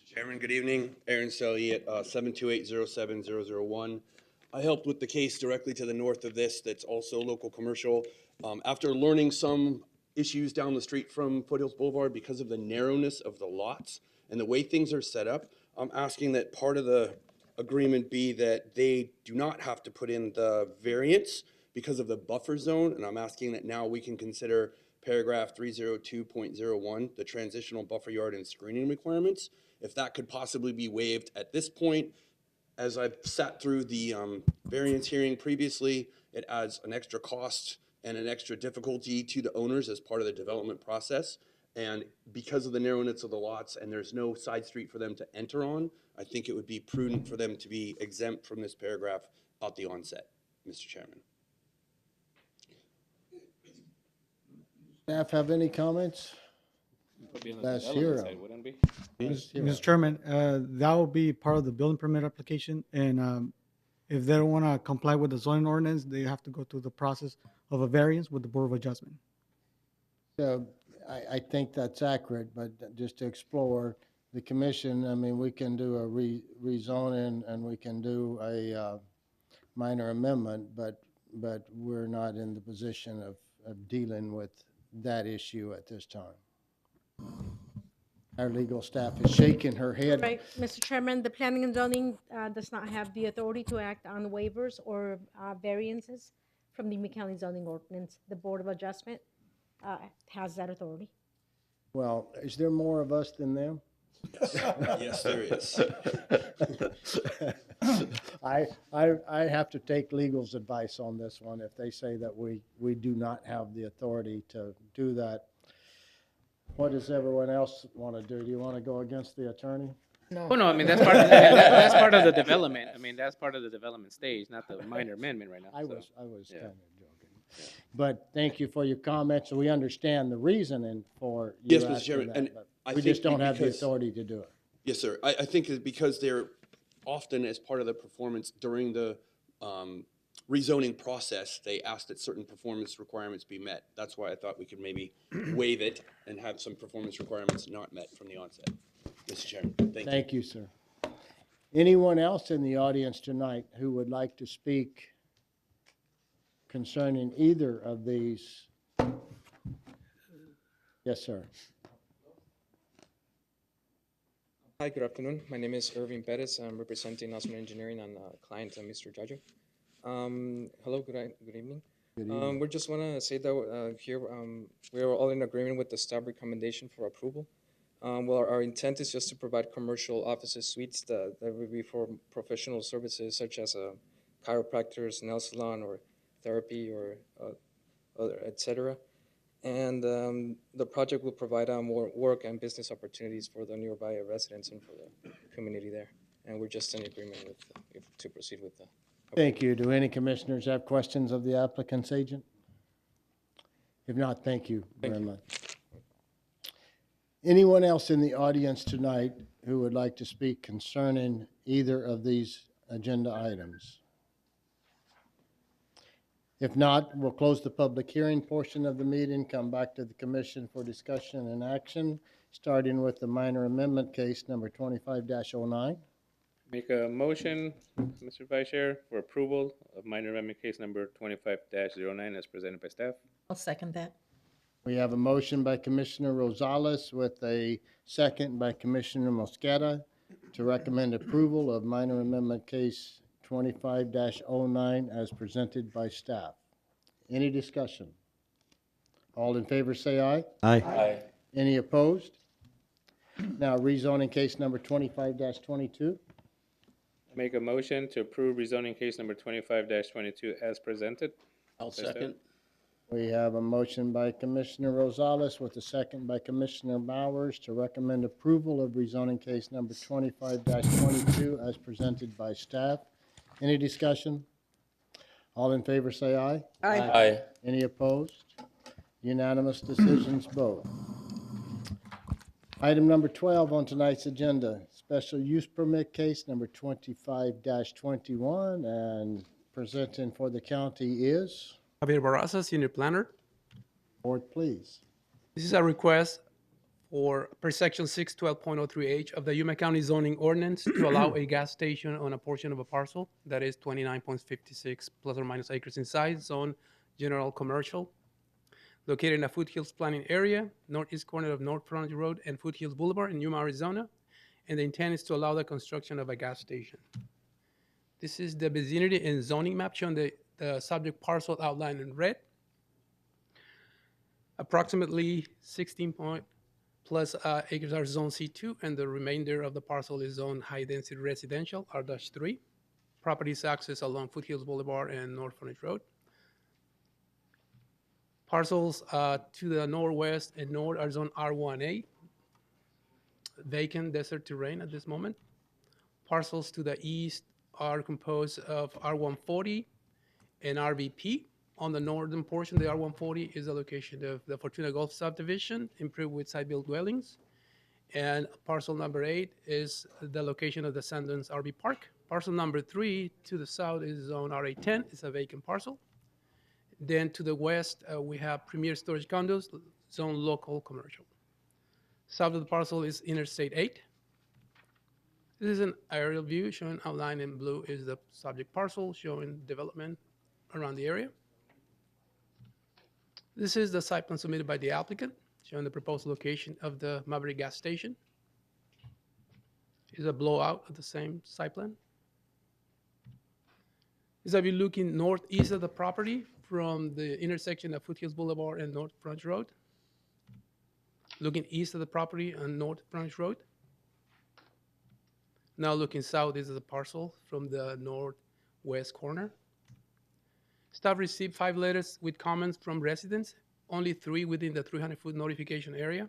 Chairman, good evening. Aaron Selly at 728-07001. I helped with the case directly to the north of this that's also local commercial. After learning some issues down the street from Foothills Boulevard because of the narrowness of the lots and the way things are set up, I'm asking that part of the agreement be that they do not have to put in the variance because of the buffer zone, and I'm asking that now we can consider paragraph 302.01, the transitional buffer yard and screening requirements, if that could possibly be waived at this point. As I've sat through the variance hearing previously, it adds an extra cost and an extra difficulty to the owners as part of the development process. And because of the narrowness of the lots and there's no side street for them to enter on, I think it would be prudent for them to be exempt from this paragraph at the onset, Mr. Chairman. Staff have any comments? Would be on the Let's development hear side, 'em. wouldn't it be? Let's hear Mr. 'em. Chairman, that will be part of the building permit application, and if they don't want to comply with the zoning ordinance, they have to go through the process of a variance with the Board of Adjustment. So I think that's accurate, but just to explore, the commission, I mean, we can do a rezoning and we can do a minor amendment, but we're not in the position of dealing with that issue at this time. Our legal staff is shaking her head. Right, Mr. Chairman, the planning and zoning does not have the authority to act on waivers or variances from the Yuba County zoning ordinance. The Board of Adjustment has that authority. Well, is there more of us than them? Yes, there is. I have to take legal's advice on this one. If they say that we do not have the authority to do that, what does everyone else want to do? Do you want to go against the attorney? Oh, no, I mean, that's part of, that's part of the development. I mean, that's part of the development stage, not the minor amendment right now. I so, was yeah. kind of joking. But thank you for your comments. We understand the reasoning for Yes, you Mr. asking Chairman, that, and but I we just think don't have the because- authority to do it. Yes, sir. I think that because they're often as part of the performance during the rezoning process, they ask that certain performance requirements be met. That's why I thought we could maybe waive it and have some performance requirements not met from the onset. Mr. Chairman, thank you. Thank you, sir. Anyone else in the audience tonight who would like to speak concerning either of these? Yes, sir. Hi, good afternoon. My name is Irving Perez. I'm representing Osman Engineering and client, Mr. Jajo. Hello, good evening. Good evening. We just want to say that here we are all in agreement with the staff recommendation for approval. Well, our intent is just to provide commercial offices suites that will be for professional services such as chiropractors, nail salon, or therapy, or et cetera. And the project will provide more work and business opportunities for the nearby residents and for the community there. And we're just in agreement with to proceed with the. Thank you. Do any commissioners have questions of the applicant's agent? If not, thank you very much. Anyone else in the audience tonight who would like to speak concerning either of these agenda items? If not, we'll close the public hearing portion of the meeting, come back to the commission for discussion and action, starting with the minor amendment case number 25-09. Make a motion, Mr. Vice Chair, for approval of minor amendment case number 25-09 as presented by staff. I'll second that. We have a motion by Commissioner Rosales with a second by Commissioner Mosqueda to recommend approval of minor amendment case 25-09 as presented by staff. Any discussion? All in favor say aye. Aye. Any opposed? Now rezoning case number 25-22. Make a motion to approve rezoning case number 25-22 as presented. I'll second. We have a motion by Commissioner Rosales with a second by Commissioner Bowers to recommend approval of rezoning case number 25-22 as presented by staff. Any discussion? All in favor say aye. Aye. Any opposed? Unanimous decisions both. Item number 12 on tonight's agenda, special use permit case number 25-21, and presenting for the county is, Javier Barraza, Senior Planner. board please. This is a request for per section 612.03H of the Yuma County zoning ordinance to allow a gas station on a portion of a parcel that is 29.56 plus or minus acres in size, zone general commercial, located in a Foothills planning area, northeast corner of North Frontage Road and Foothills Boulevard in Yuma, Arizona. And the intent is to allow the construction of a gas station. This is the vicinity and zoning map showing the subject parcel outlined in red. Approximately 16 plus acres are zone C2, and the remainder of the parcel is zone high-density residential, R-3. Properties access along Foothills Boulevard and North Frontage Road. Parcels to the northwest and north are zone R1A, vacant desert terrain at this moment. Parcels to the east are composed of R140 and RVP, On the northern portion, the R140 is the location of the Fortuna Golf subdivision, improved with site-built dwellings. And parcel number 8 is the location of the Sundance RV Park. Parcel number 3 to the south is zone RA10. It's a vacant parcel. Then to the west, we have Premier Storage Condos, zone local commercial. South of the parcel is Interstate 8. This is an aerial view showing outlined in blue is the subject parcel, showing development around the area. This is the site plan submitted by the applicant, showing the proposed location of the Maverick gas station. Is a blowout of the same site plan. Is that we're looking northeast of the property from the intersection of Foothills Boulevard and North Branch Road. Looking east of the property on North Branch Road. Now looking south, this is a parcel from the northwest corner. Staff received 5 letters with comments from residents, only 3 within the 300-foot notification area.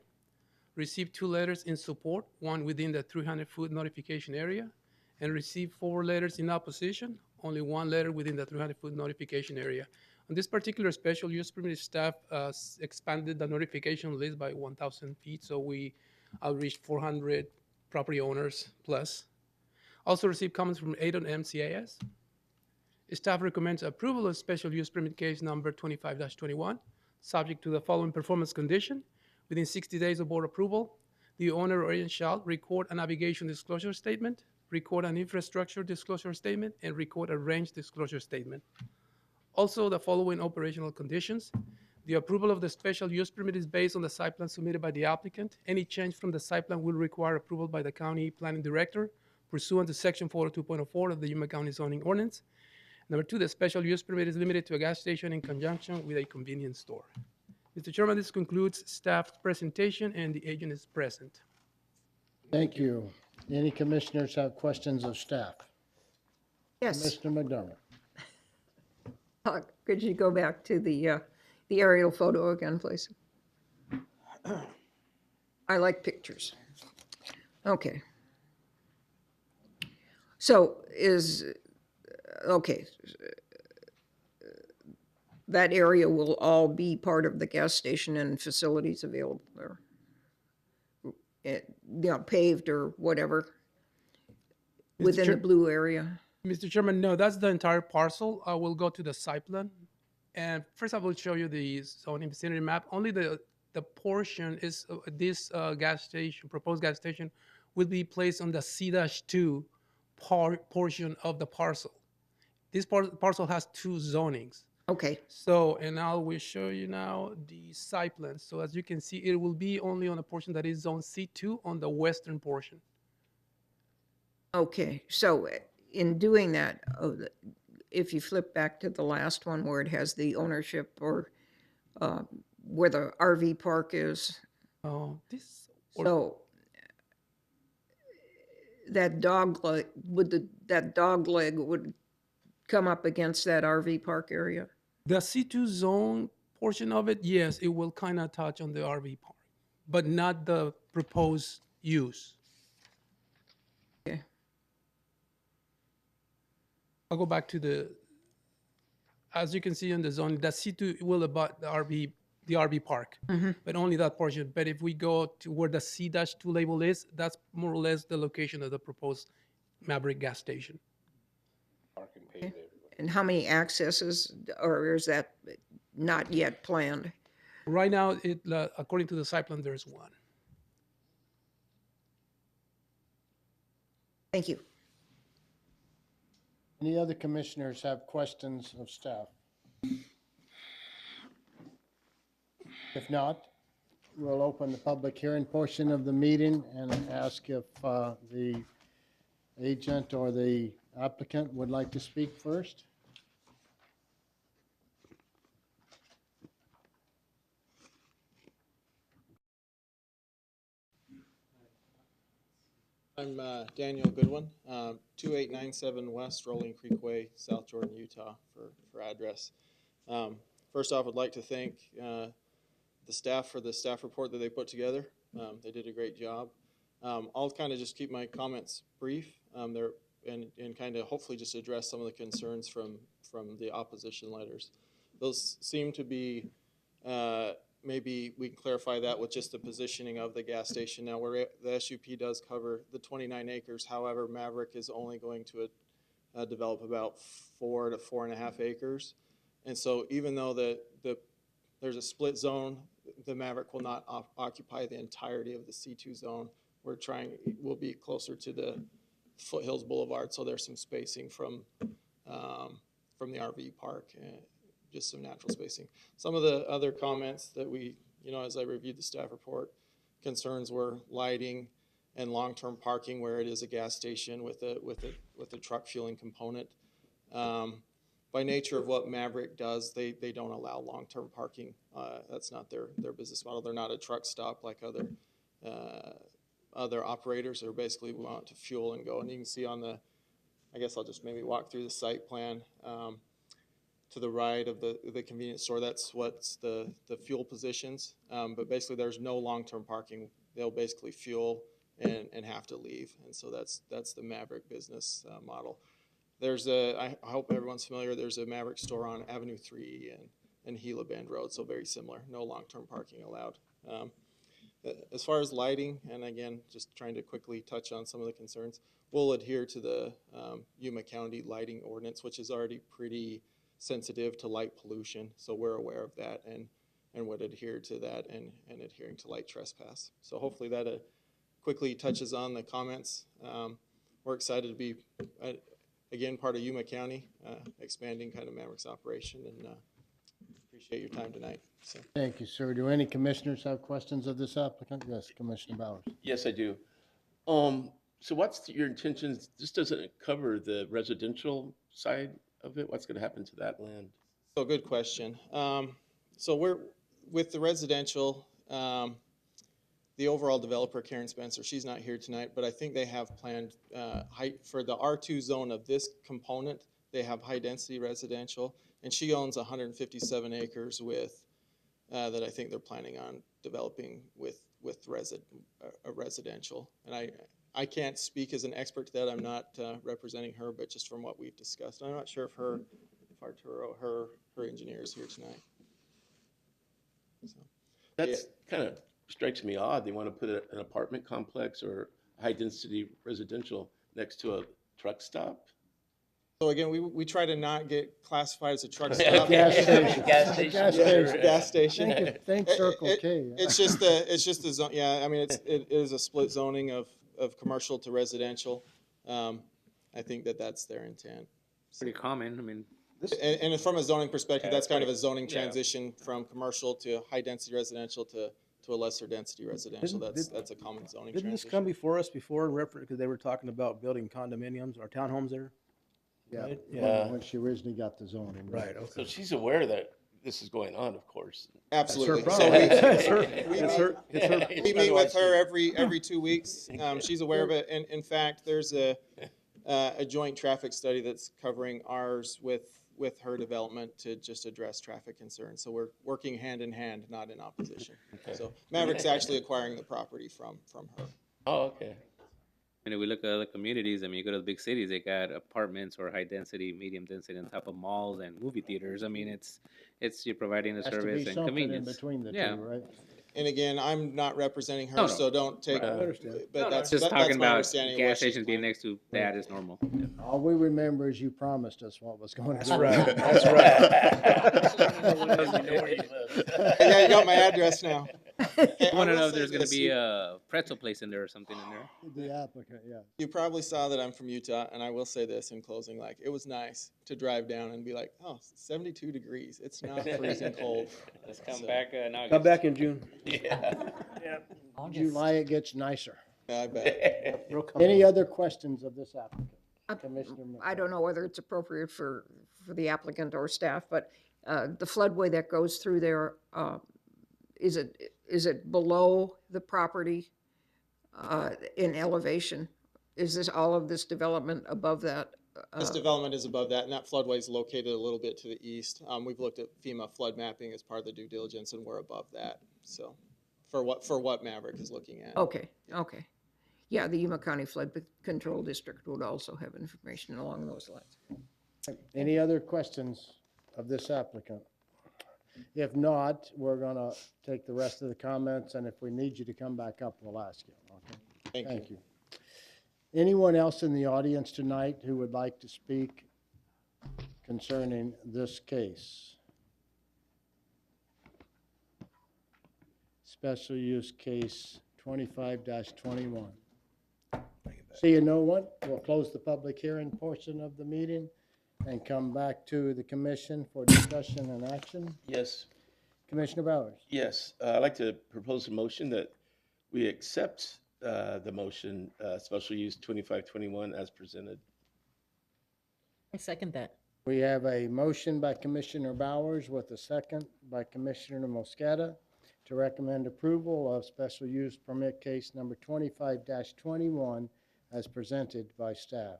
Received 2 letters in support, 1 within the 300-foot notification area, and received 4 letters in opposition, only 1 letter within the 300-foot notification area. On this particular special use permit, staff expanded the notification list by 1,000 feet, so we outreached 400 property owners plus. Also received comments from ADON MCAS. Staff recommends approval of special use permit case number 25-21, subject to the following performance condition. Within 60 days of board approval, the owner or agent shall record a navigation disclosure statement, record an infrastructure disclosure statement, and record a range disclosure statement. Also, the following operational conditions. The approval of the special use permit is based on the site plan submitted by the applicant. Any change from the site plan will require approval by the county planning director pursuant to section 402.04 of the Yuma County zoning ordinance. Number 2, the special use permit is limited to a gas station in conjunction with a convenience store. Mr. Chairman, this concludes staff's presentation and the agent is present. Thank you. Any commissioners have questions of staff? Yes. Commissioner McDermott. Could you go back to the aerial photo again, please? I like pictures. Okay. So that area will all be part of the gas station and facilities available there? Paved or whatever within the blue area? Mr. Chairman, no, that's the entire parcel. I will go to the site plan. And first I will show you the zoning vicinity map. Only the portion is this gas station, proposed gas station, will be placed on the C-2 portion of the parcel. This parcel has 2 zonings. Okay. So, and I will show you now the site plan. So as you can see, it will be only on the portion that is zone C2 on the western portion. Okay, so in doing that, if you flip back to the last one where it has the ownership or where the RV park is. Oh, So that dog leg would come up against that RV park area? The C2 zone portion of it, yes, it will kind of touch on the RV park, but not the proposed use. Okay. I'll go back to as you can see in the zone, the C2 will abut the RV park, but only that portion. But if we go to where the C-2 label is, that's more or less the location of the proposed Maverick gas station. Okay. And how many accesses, or is that not yet planned? Right now, according to the site plan, there's 1. Thank you. Any other commissioners have questions of staff? If not, we'll open the public hearing portion of the meeting and ask if the agent or the applicant would like to speak first. I'm Daniel Goodwin, 2897 West Rolling Creek Way, South Jordan, Utah, for address. First off, I'd like to thank the staff for the staff report that they put together. They did a great job. I'll kind of just keep my comments brief and kind of hopefully just address some of the concerns from the opposition letters. Those seem to be, maybe we can clarify that with just the positioning of the gas station. Now, where the SUP does cover the 29 acres, however, Maverick is only going to develop about 4 to 4.5 acres. And so even though there's a split zone, the Maverick will not occupy the entirety of the C2 zone. We'll be closer to the Foothills Boulevard, so there's some spacing from the RV park, just some natural spacing. Some of the other comments that we, as I reviewed the staff report, concerns were lighting and long-term parking where it is a gas station with a truck fueling component. By nature of what Maverick does, they don't allow long-term parking. That's not their business model. They're not a truck stop like other operators. They're basically want to fuel and go. And you can see on I guess I'll just maybe walk through the site plan. To the right of the convenience store, that's what's the fuel positions. But basically there's no long-term parking. They'll basically fuel and have to leave. And so that's the Maverick business model. I hope everyone's familiar, there's a Maverick store on Avenue 3 and Gila Bend Road, so very similar. No long-term parking allowed. As far as lighting, and again, just trying to quickly touch on some of the concerns, we'll adhere to the Yuma County lighting ordinance, which is already pretty sensitive to light pollution, so we're aware of that and would adhere to that and adhering to light trespass. So hopefully that quickly touches on the comments. We're excited to be, again, part of Yuma County, expanding kind of Maverick's operation, and appreciate your time tonight. So. Thank you, sir. Do any commissioners have questions of this applicant? Yes, Commissioner Bowers. Yes, I do. So what's your intentions? This doesn't cover the residential side of it. What's going to happen to that land? So good question. So we're with the residential, the overall developer, Karen Spencer, she's not here tonight, but I think they have planned for the R2 zone of this component, they have high density residential, and she owns 157 acres with that I think they're planning on developing with a residential. And I can't speak as an expert to that. I'm not representing her, but just from what we've discussed. I'm not sure if Arturo, her engineer is here tonight. So, That's kind of strikes me odd. They want to put an apartment complex or high density residential next to a truck stop. So again, we try to not get classified as a truck stop. Gas station. Gas station. Gas station. Gas station. Think Circle K. It's just the zone. Yeah, I mean it is a split zoning of commercial to residential. I think that's their intent. Pretty common. I mean, and from a zoning perspective, that's kind of a zoning yeah. transition from commercial to high density residential to a lesser density residential. That's a common zoning Didn't this transition. come before us before in reference, because they were talking about building condominiums or townhomes there? Yeah, Right? when she originally got the zoning. Right, okay. So she's aware that this is going on, of course. Absolutely. That's So her problem. we meet with her every 2 weeks. She's aware of it. And in fact, there's a joint traffic study that's covering ours with her development to just address traffic concerns. So we're working hand in hand, not in opposition. Okay. So Maverick's actually acquiring the property from her. Oh, okay. and if we look at other communities, I mean, you go to the big cities, they got apartments or high density, medium density on top of malls and movie theaters. I mean, it's you're providing a Has to be service and something in convenience. between the Yeah. two, right? And again, I'm not representing her, No, no. so don't take. I understand. But that's Just that's talking my about understanding of what gas she's stations being planning. next to that is normal. All we remember is you promised us what was going on. That's right. Yeah, you got my address now. Hey, I want to will know if say there's going to this, be you- a pretzel place in there or something in there. The applicant, yeah. You probably saw that I'm from Utah, and I will say this in closing, like, it was nice to drive down and be like, oh, 72 degrees. It's not freezing cold. Let's come So- back now. Come back in June. July it gets nicer. I bet. Real Any other questions of this applicant? Uh, Commissioner I don't know whether it's appropriate for the applicant or staff, but the floodway that goes through there, is it below the property in elevation? Is this, all of this development above that? This development is above that, and that floodway is located a little bit to the east. We've looked at FEMA flood mapping as part of the due diligence, and we're above that. So, for what Maverick is looking at. Okay. Yeah, the Yuma County Flood Control District would also have information along those lines. Any other questions of this applicant? If not, we're gonna take the rest of the comments, and if we need you to come back up, we'll ask you, okay? Thank you. Anyone else in the audience tonight who would like to speak concerning this case? Special use case 25-21. Seeing no one, we'll close the public hearing portion of the meeting and come back to the commission for discussion and action. Yes, Commissioner Bowers. yes. I'd like to propose a motion that we accept the motion, special use 2521 as presented. I second that. We have a motion by Commissioner Bowers with a second by Commissioner Mosqueda to recommend approval of special use permit case number 25-21 as presented by staff.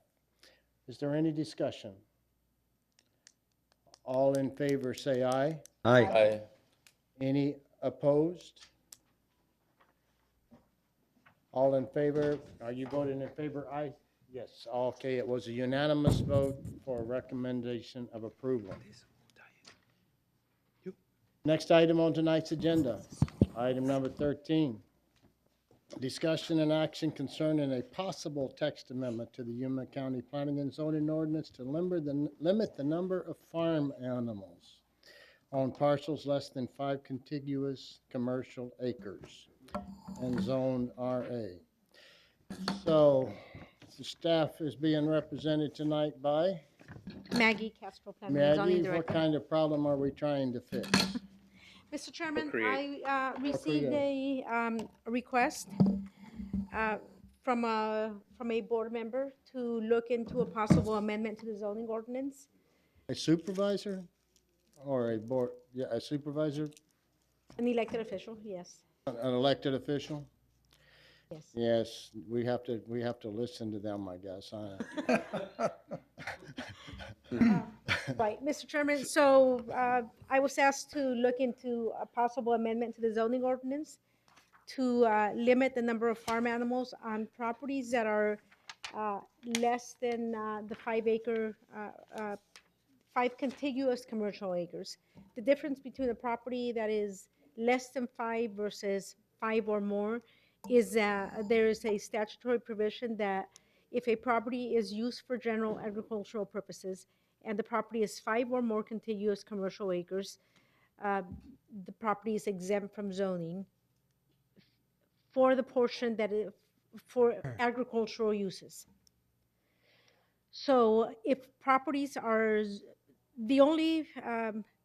Is there any discussion? All in favor say aye. Aye. Any opposed? All in favor, are you voting in favor? Aye? Yes, okay, it was a unanimous vote for recommendation of approval. Next item on tonight's agenda, item number 13. Discussion and action concerning a possible text amendment to the Yuma County Planning and Zoning Ordinance to limit the number of farm animals on parcels less than 5 contiguous commercial acres and zoned RA. So, the staff is being represented tonight by Maggie Castro, Planning and Zoning Maggie. What Director. kind of problem are we trying to fix? Mr. Chairman, Procreate. I received a request from a board member to look into a possible amendment to the zoning ordinance. A supervisor or a board, yeah, a supervisor, An elected official, yes. an elected official? Yes. Yes, we have to listen to them, I guess. Right, Mr. Chairman, so I was asked to look into a possible amendment to the zoning ordinance to limit the number of farm animals on properties that are less than the 5 contiguous commercial acres. The difference between a property that is less than 5 versus 5 or more is that there is a statutory provision that if a property is used for general agricultural purposes and the property is 5 or more contiguous commercial acres, the property is exempt from zoning for the portion that is for agricultural uses. So if properties are, the only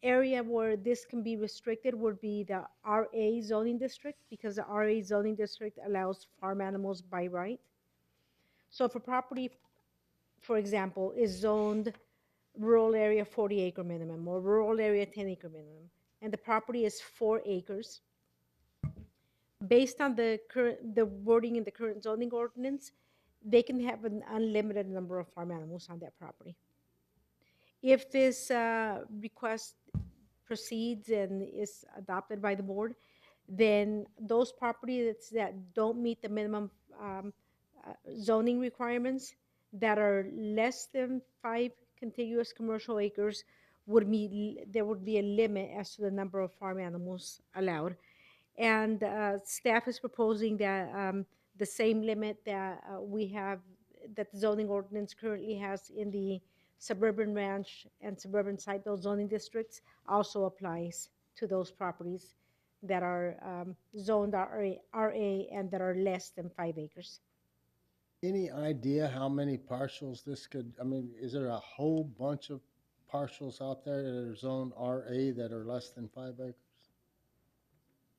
area where this can be restricted would be the RA zoning district, because the RA zoning district allows farm animals by right. So if a property, for example, is zoned rural area 40 acre minimum or rural area 10 acre minimum, and the property is 4 acres, based on the wording in the current zoning ordinance, they can have an unlimited number of farm animals on that property. If this request proceeds and is adopted by the board, then those properties that don't meet the minimum zoning requirements that are less than 5 contiguous commercial acres there would be a limit as to the number of farm animals allowed. And staff is proposing that the same limit that we have, that the zoning ordinance currently has in the suburban ranch and suburban site, those zoning districts, also applies to those properties that are zoned RA and that are less than 5 acres. Any idea how many parcels this could, I mean, is there a whole bunch of parcels out there that are zoned RA that are less than 5 acres?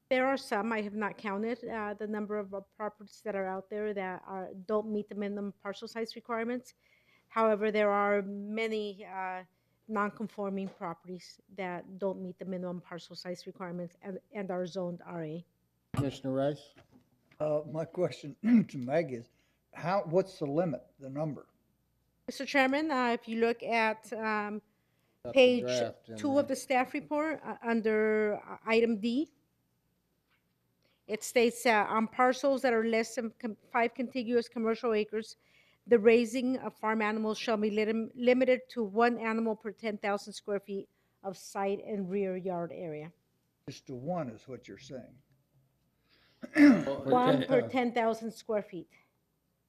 There are some, I have not counted the number of properties that are out there that don't meet the minimum parcel size requirements. However, there are many non-conforming properties that don't meet the minimum parcel size requirements and are zoned RA. Commissioner Rice? My question to Meg is, what's the limit, the number? Mr. Chairman, if you look at the page draft in 2 there. of the staff report under item D, it states on parcels that are less than 5 contiguous commercial acres, the raising of farm animals shall be limited to 1 animal per 10,000 square feet of side and rear yard area. Just the one is what you're saying. One per 10,000 square feet.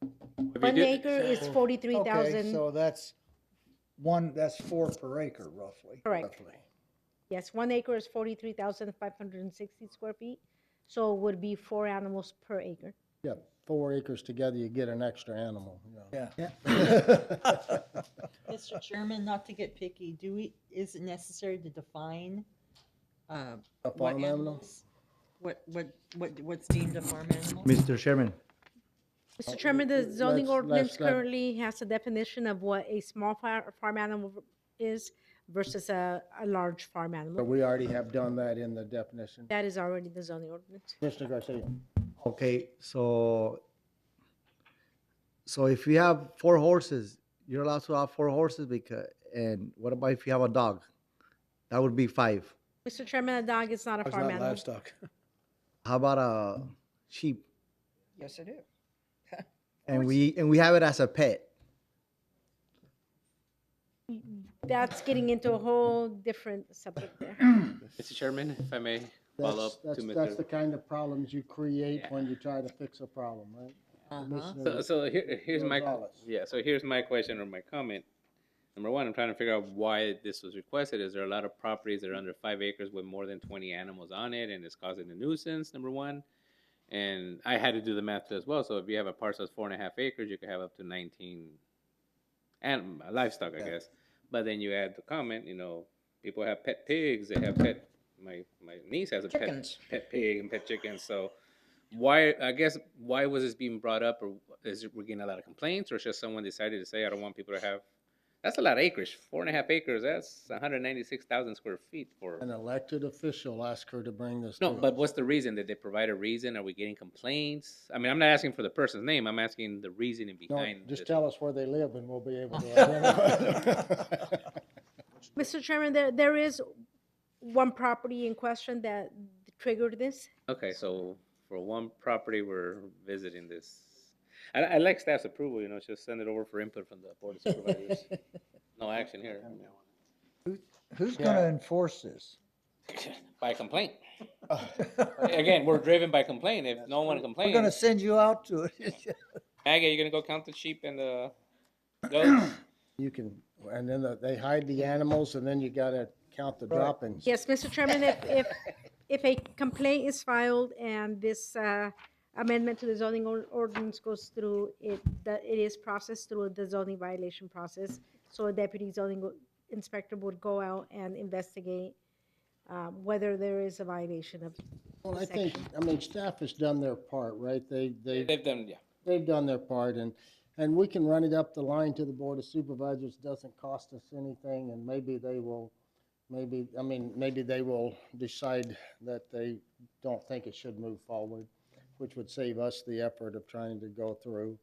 If you 1 did- acre is Okay, 43,000. so that's 4 per acre roughly. Correct. Yes, 1 acre is 43,560 square feet. So it would be 4 animals per acre. Yeah, 4 acres together, you get an extra animal. Yeah. Mr. Chairman, not to get picky, is it necessary to define A what farm animal? animals? What's deemed a farm animal? Mr. Chairman, Mr. Chairman, the zoning let's ordinance let- currently has a definition of what a small farm animal is versus a large farm But animal. we already have done that in the definition. That is already the zoning ordinance. Commissioner Garcia. okay, so if you have 4 horses, you're allowed to have 4 horses and what about if you have a dog? That would be 5. Mr. Chairman, a dog is not a It's farm not animal. livestock. How about a sheep? Yes, it is. And we have it as a pet. That's getting into a whole different subject there. Mr. Chairman, if I may follow up to That's the Mr. kind of problems you create when you try to fix a problem, right? Commissioner Here's my, Gonzalez. so here's my question or my comment. Number one, I'm trying to figure out why this was requested. Is there a lot of properties that are under 5 acres with more than 20 animals on it and it's causing a nuisance, number one? And I had to do the math as well. So if you have a parcel that's 4.5 acres, you could have up to 19 and livestock, I guess. But then you add the comment, people have pet pigs, they have pet, my niece has a Chickens. pet pig and pet chickens. So why was this being brought up, or we're getting a lot of complaints, or it's just someone decided to say, I don't want people to have, that's a lot of acreage, 4.5 acres, that's 196,000 square feet for. An elected official asked her to bring this. No, to but us. what's the reason? Did they provide a reason? Are we getting complaints? I mean, I'm not asking for the person's name. I'm asking the reasoning No, behind just this. tell us where they live and we'll be able to identify. Mr. Chairman, there is one property in question that triggered this. Okay, so for one property, we're visiting this. I like staff's approval, just send it over for input from the board of supervisors. No action here. Who's gonna enforce this? By complaint. Again, we're driven by complaint. If no one We're complains, gonna send you out to it. Maggie, you gonna go count the sheep and the goats? You can, and then they hide the animals and then you gotta count the droppings. Yes, Mr. Chairman, if a complaint is filed and this amendment to the zoning ordinance goes through, it is processed through the zoning violation process. So a deputy zoning inspector would go out and investigate whether there is a violation of Well, the I think, section. staff has done their part, right? They've done, yeah. They've done their part and we can run it up the line to the Board of Supervisors. Doesn't cost us anything and maybe they will decide that they don't think it should move forward, which would save us the effort of trying to go through.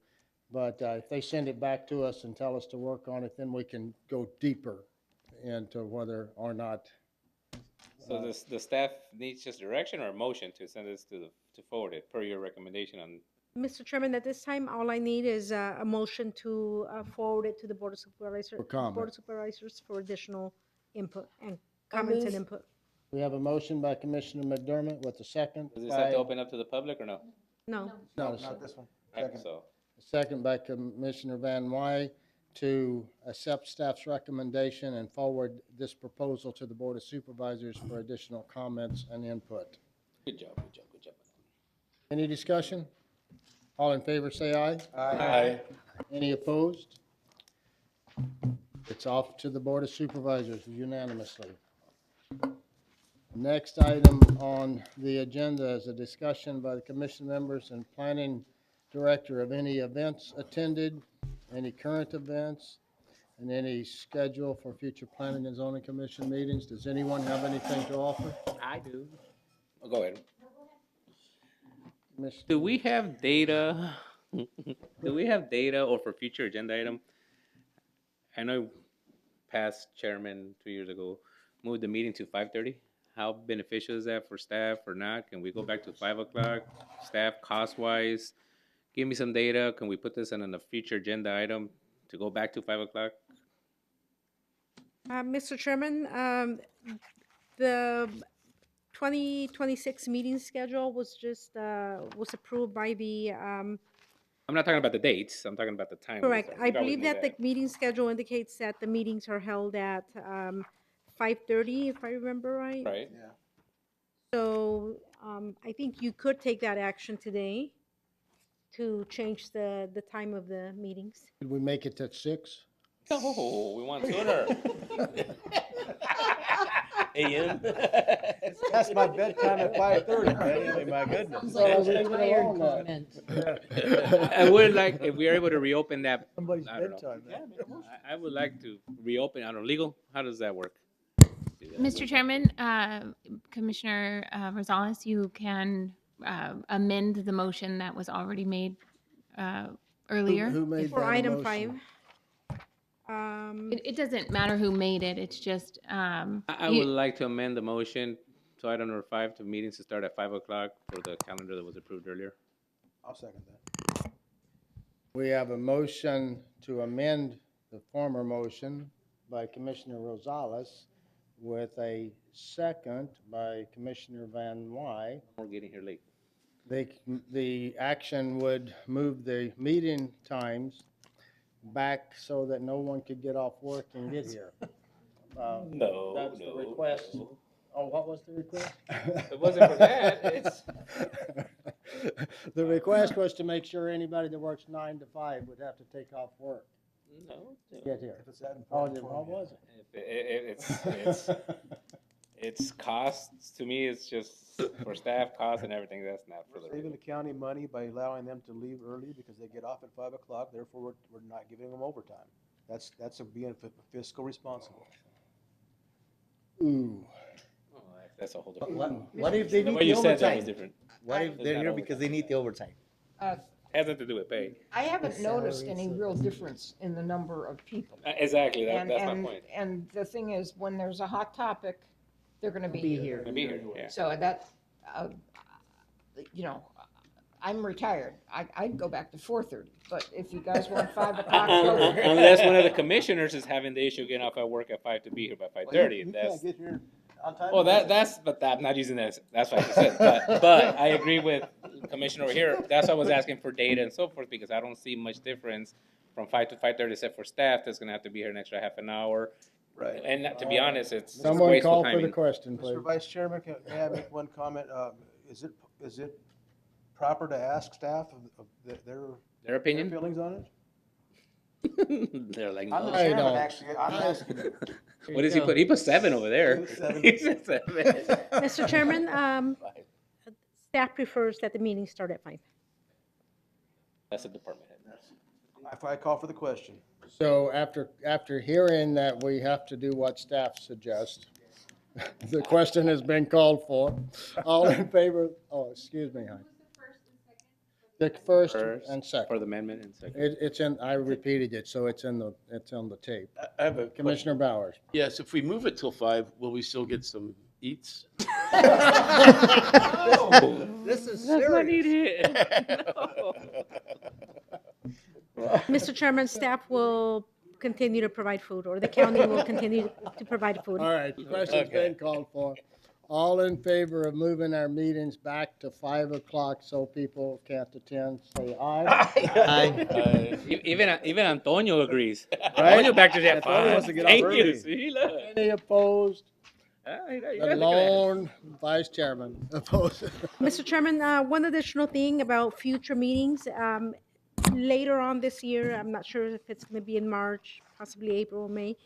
But if they send it back to us and tell us to work on it, then we can go deeper into whether or not. So the staff needs just direction or a motion to send this to forward it per your recommendation on. Mr. Chairman, at this time, all I need is a motion to forward it to the Board of Supervisors. For comment. Board of Supervisors for additional input and comments and move. input. We have a motion by Commissioner McDermott with a second. Does this have to open up to the public or no? No. No, Not this one. Okay, so. a second by Commissioner Van Wy to accept staff's recommendation and forward this proposal to the Board of Supervisors for additional comments and input. Good job. Any discussion? All in favor, say aye. Aye. Any opposed? It's off to the Board of Supervisors unanimously. Next item on the agenda is a discussion by the commission members and planning director of any events attended, any current events, and any schedule for future planning and zoning commission meetings. Does anyone have anything to offer? I do. Oh, go ahead. Commissioner- Do we have data? Do we have data or for future agenda item? I know past chairman 2 years ago moved the meeting to 5:30. How beneficial is that for staff or not? Can we go back to 5 o'clock? Staff cost wise, give me some data. Can we put this in a future agenda item to go back to 5 o'clock? Mr. Chairman, The 2026 meeting schedule was just, was approved by the, I'm not talking about the dates. I'm talking about the time. correct. I You always believe know that the meeting schedule indicates that the meetings are held at 5:30, if I remember right. Right. Yeah. So I think you could take that action today to change the time of the meetings. Could we make it at 6? No, we want sooner. AM? That's my bedtime at 5:30, man. I mean, my goodness. Sounds like Well, a leave it retired alone then. comment. I would like, if we are able to reopen that, Somebody's I don't know. bedtime, man. I would like to reopen, I don't know, legal, how does that work? Mr. Chairman, Commissioner Rosales, you can amend the motion that was already made earlier. Who made For that item motion? 5. It doesn't matter who made it, it's just, I you- would like to amend the motion to item number 5, to meetings to start at 5 o'clock for the calendar that was approved earlier. I'll second that. We have a motion to amend the former motion by Commissioner Rosales with a second by Commissioner Van Wy. We're getting here late. The action would move the meeting times back so that no one could get off work and get here. No, That's the no, request. no. Oh, what was the request? If it wasn't for that, it's. The request was to make sure anybody that works 9 to 5 would have to take off work No. to get here. If it's that Oh, important then for what you. was it? It's costs, to me, it's just for staff costs and everything, that's not for We're the. saving the county money by allowing them to leave early because they get off at 5 o'clock, therefore we're not giving them overtime. That's being fiscal responsible. Ooh. Oh, that's a whole But different. what if they The need way the you said that was overtime? different. What if It's they're not here overtime. because they need the overtime? Has nothing to do with pay. I haven't noticed any real difference in the number of people. Exactly, And, that's my and, point. and the thing is, when there's a hot topic, they're gonna be here. Gonna be here, yeah. So that, you know, I'm retired. I'd go back to 4:30, but if you guys want 5 o'clock. Unless one of the commissioners is having the issue getting off at work at 5 to be here by 5:30, You that's. can't get here on time. Well, but I'm not using that, that's what I said, but I agree with Commissioner over here, that's why I was asking for data and so forth, because I don't see much difference from 5 to 5:30, except for staff, that's gonna have to be here an extra half an hour. Right. And to be honest, it's Someone wasteful call for the timing. question, please. Mr. Vice Chairman, may I make one comment? Is it proper to ask staff of Their opinion? feelings on it? They're like, I'm the no. chairman, don't. actually. I'm asking. What does he put? He put 7 over there. 7. He said 7. Mr. Chairman, staff prefers that the meetings start at 5. That's a department head. If I call for the question. So after hearing that we have to do what staff suggests, the question has been called for. All in favor, oh, excuse me, hon. The first and For second. the amendment and second. It's in, I repeated it, so it's on the tape. I have a Commissioner Bowers. Yes, if we move it till 5, will we still get some eats? This is That's not serious. needed. Mr. Chairman, staff will continue to provide food, or the county will continue to provide food. All right, the question's been called for. All in favor of moving our meetings back to 5 o'clock so people can't attend, say aye. Aye. Even Antonio agrees. Right? Antonio back to that Antonio 5. wants to get off Thank early. you. See, look. Any opposed? You guys The look at that. lone vice chairman opposed. Mr. Chairman, one additional thing about future meetings. Later on this year, I'm not sure if it's going to be in March, possibly April or May,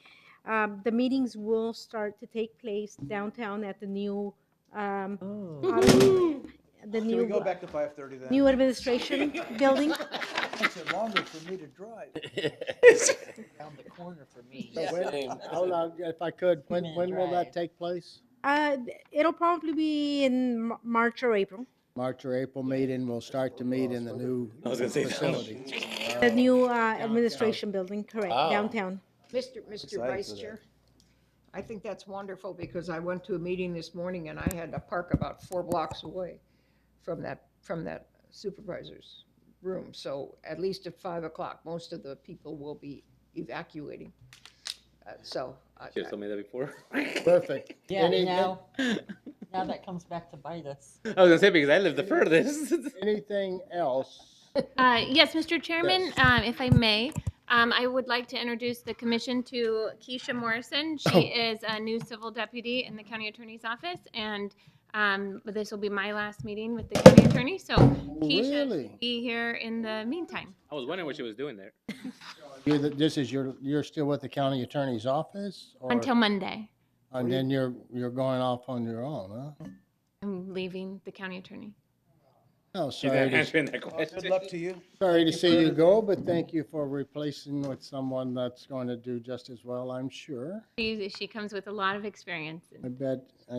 the meetings will start to take place downtown at the new, the Can we new, go back to 5:30 then? new administration building. Makes it longer for me to drive. Down the corner for me. So when- Hold on, if I could, when will that take place? It'll probably be in March or April. March or April meeting, we'll start to meet in the new I was gonna say that. facility. The new administration building, correct, Wow. downtown. Mr. Excited Vice for that. Chair, I think that's wonderful because I went to a meeting this morning and I had to park about 4 blocks away from that supervisor's room. So at least at 5 o'clock, most of the people will be evacuating. So. Should have told me that before. Perfect. Yeah, now that comes back to bite us. I was gonna say because I live the furthest. Anything else? Yes, Mr. Chairman, if I may, I would like to introduce the commission to Keisha Morrison. She is a new civil deputy in the county attorney's office, and this will be my last meeting with the county attorney. So Keisha Really? should be here in the meantime. I was wondering what she was doing there. This is you're still with the county attorney's office? Or, Until Monday. and then you're going off on your own, huh? I'm leaving the county attorney. Oh, She's not sorry. answering that question. Good luck to you. Sorry to see you go, but thank you for replacing with someone that's going to do just as well, I'm sure. She comes with a lot of experience. I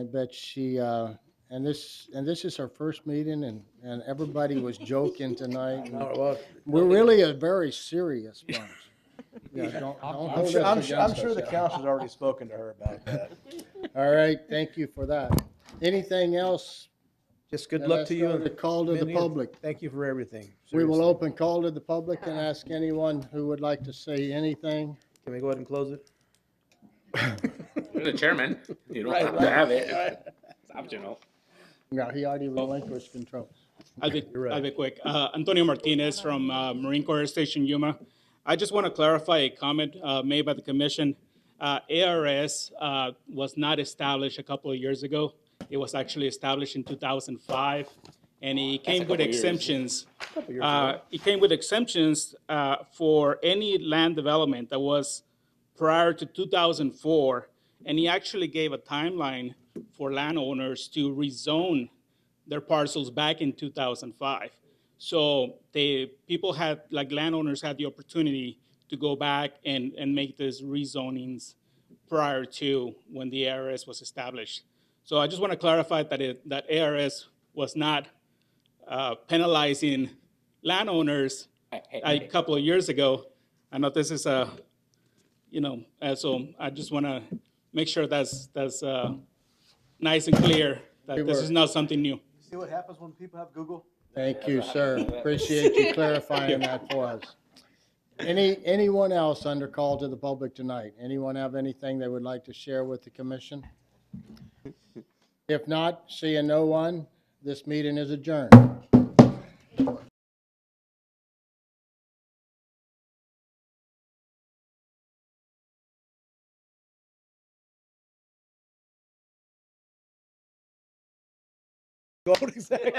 bet she, and this is her first meeting, and everybody was joking tonight. and Oh, well, We're really a very serious bunch. Yeah, don't hold us I'm against sure the ourselves. council's already spoken to her about that. All right, thank you for that. Anything else? Just good Then luck let's to you. go and to call to the many of- public. Thank you for everything. We will seriously. open call to the public and ask anyone who would like to say anything. Can we go ahead and close it? You're the chairman. You don't Right, have right, to have it. right. It's optional. No, he already relinquished control. I'll be, You're right. I'll be quick. Antonio Martinez from Marine Corps Station Yuma. I just want to clarify a comment made by the commission. ARS was not established a couple of years ago. It was actually established in 2005, and it came with couple years. exemptions. Couple years ago. It came with exemptions for any land development that was prior to 2004, and he actually gave a timeline for landowners to rezone their parcels back in 2005. So people had, like landowners had the opportunity to go back and make these rezonings prior to when the ARS was established. So I just want to clarify that ARS was not penalizing landowners a couple of years ago. I know this is so I just want to make sure that's nice and clear that this is not something new. See what happens when people have Google? Thank you, sir. Appreciate you clarifying that for us. Anyone else under call to the public tonight? Anyone have anything they would like to share with the commission? If not, seeing no one, this meeting is adjourned. Go exactly.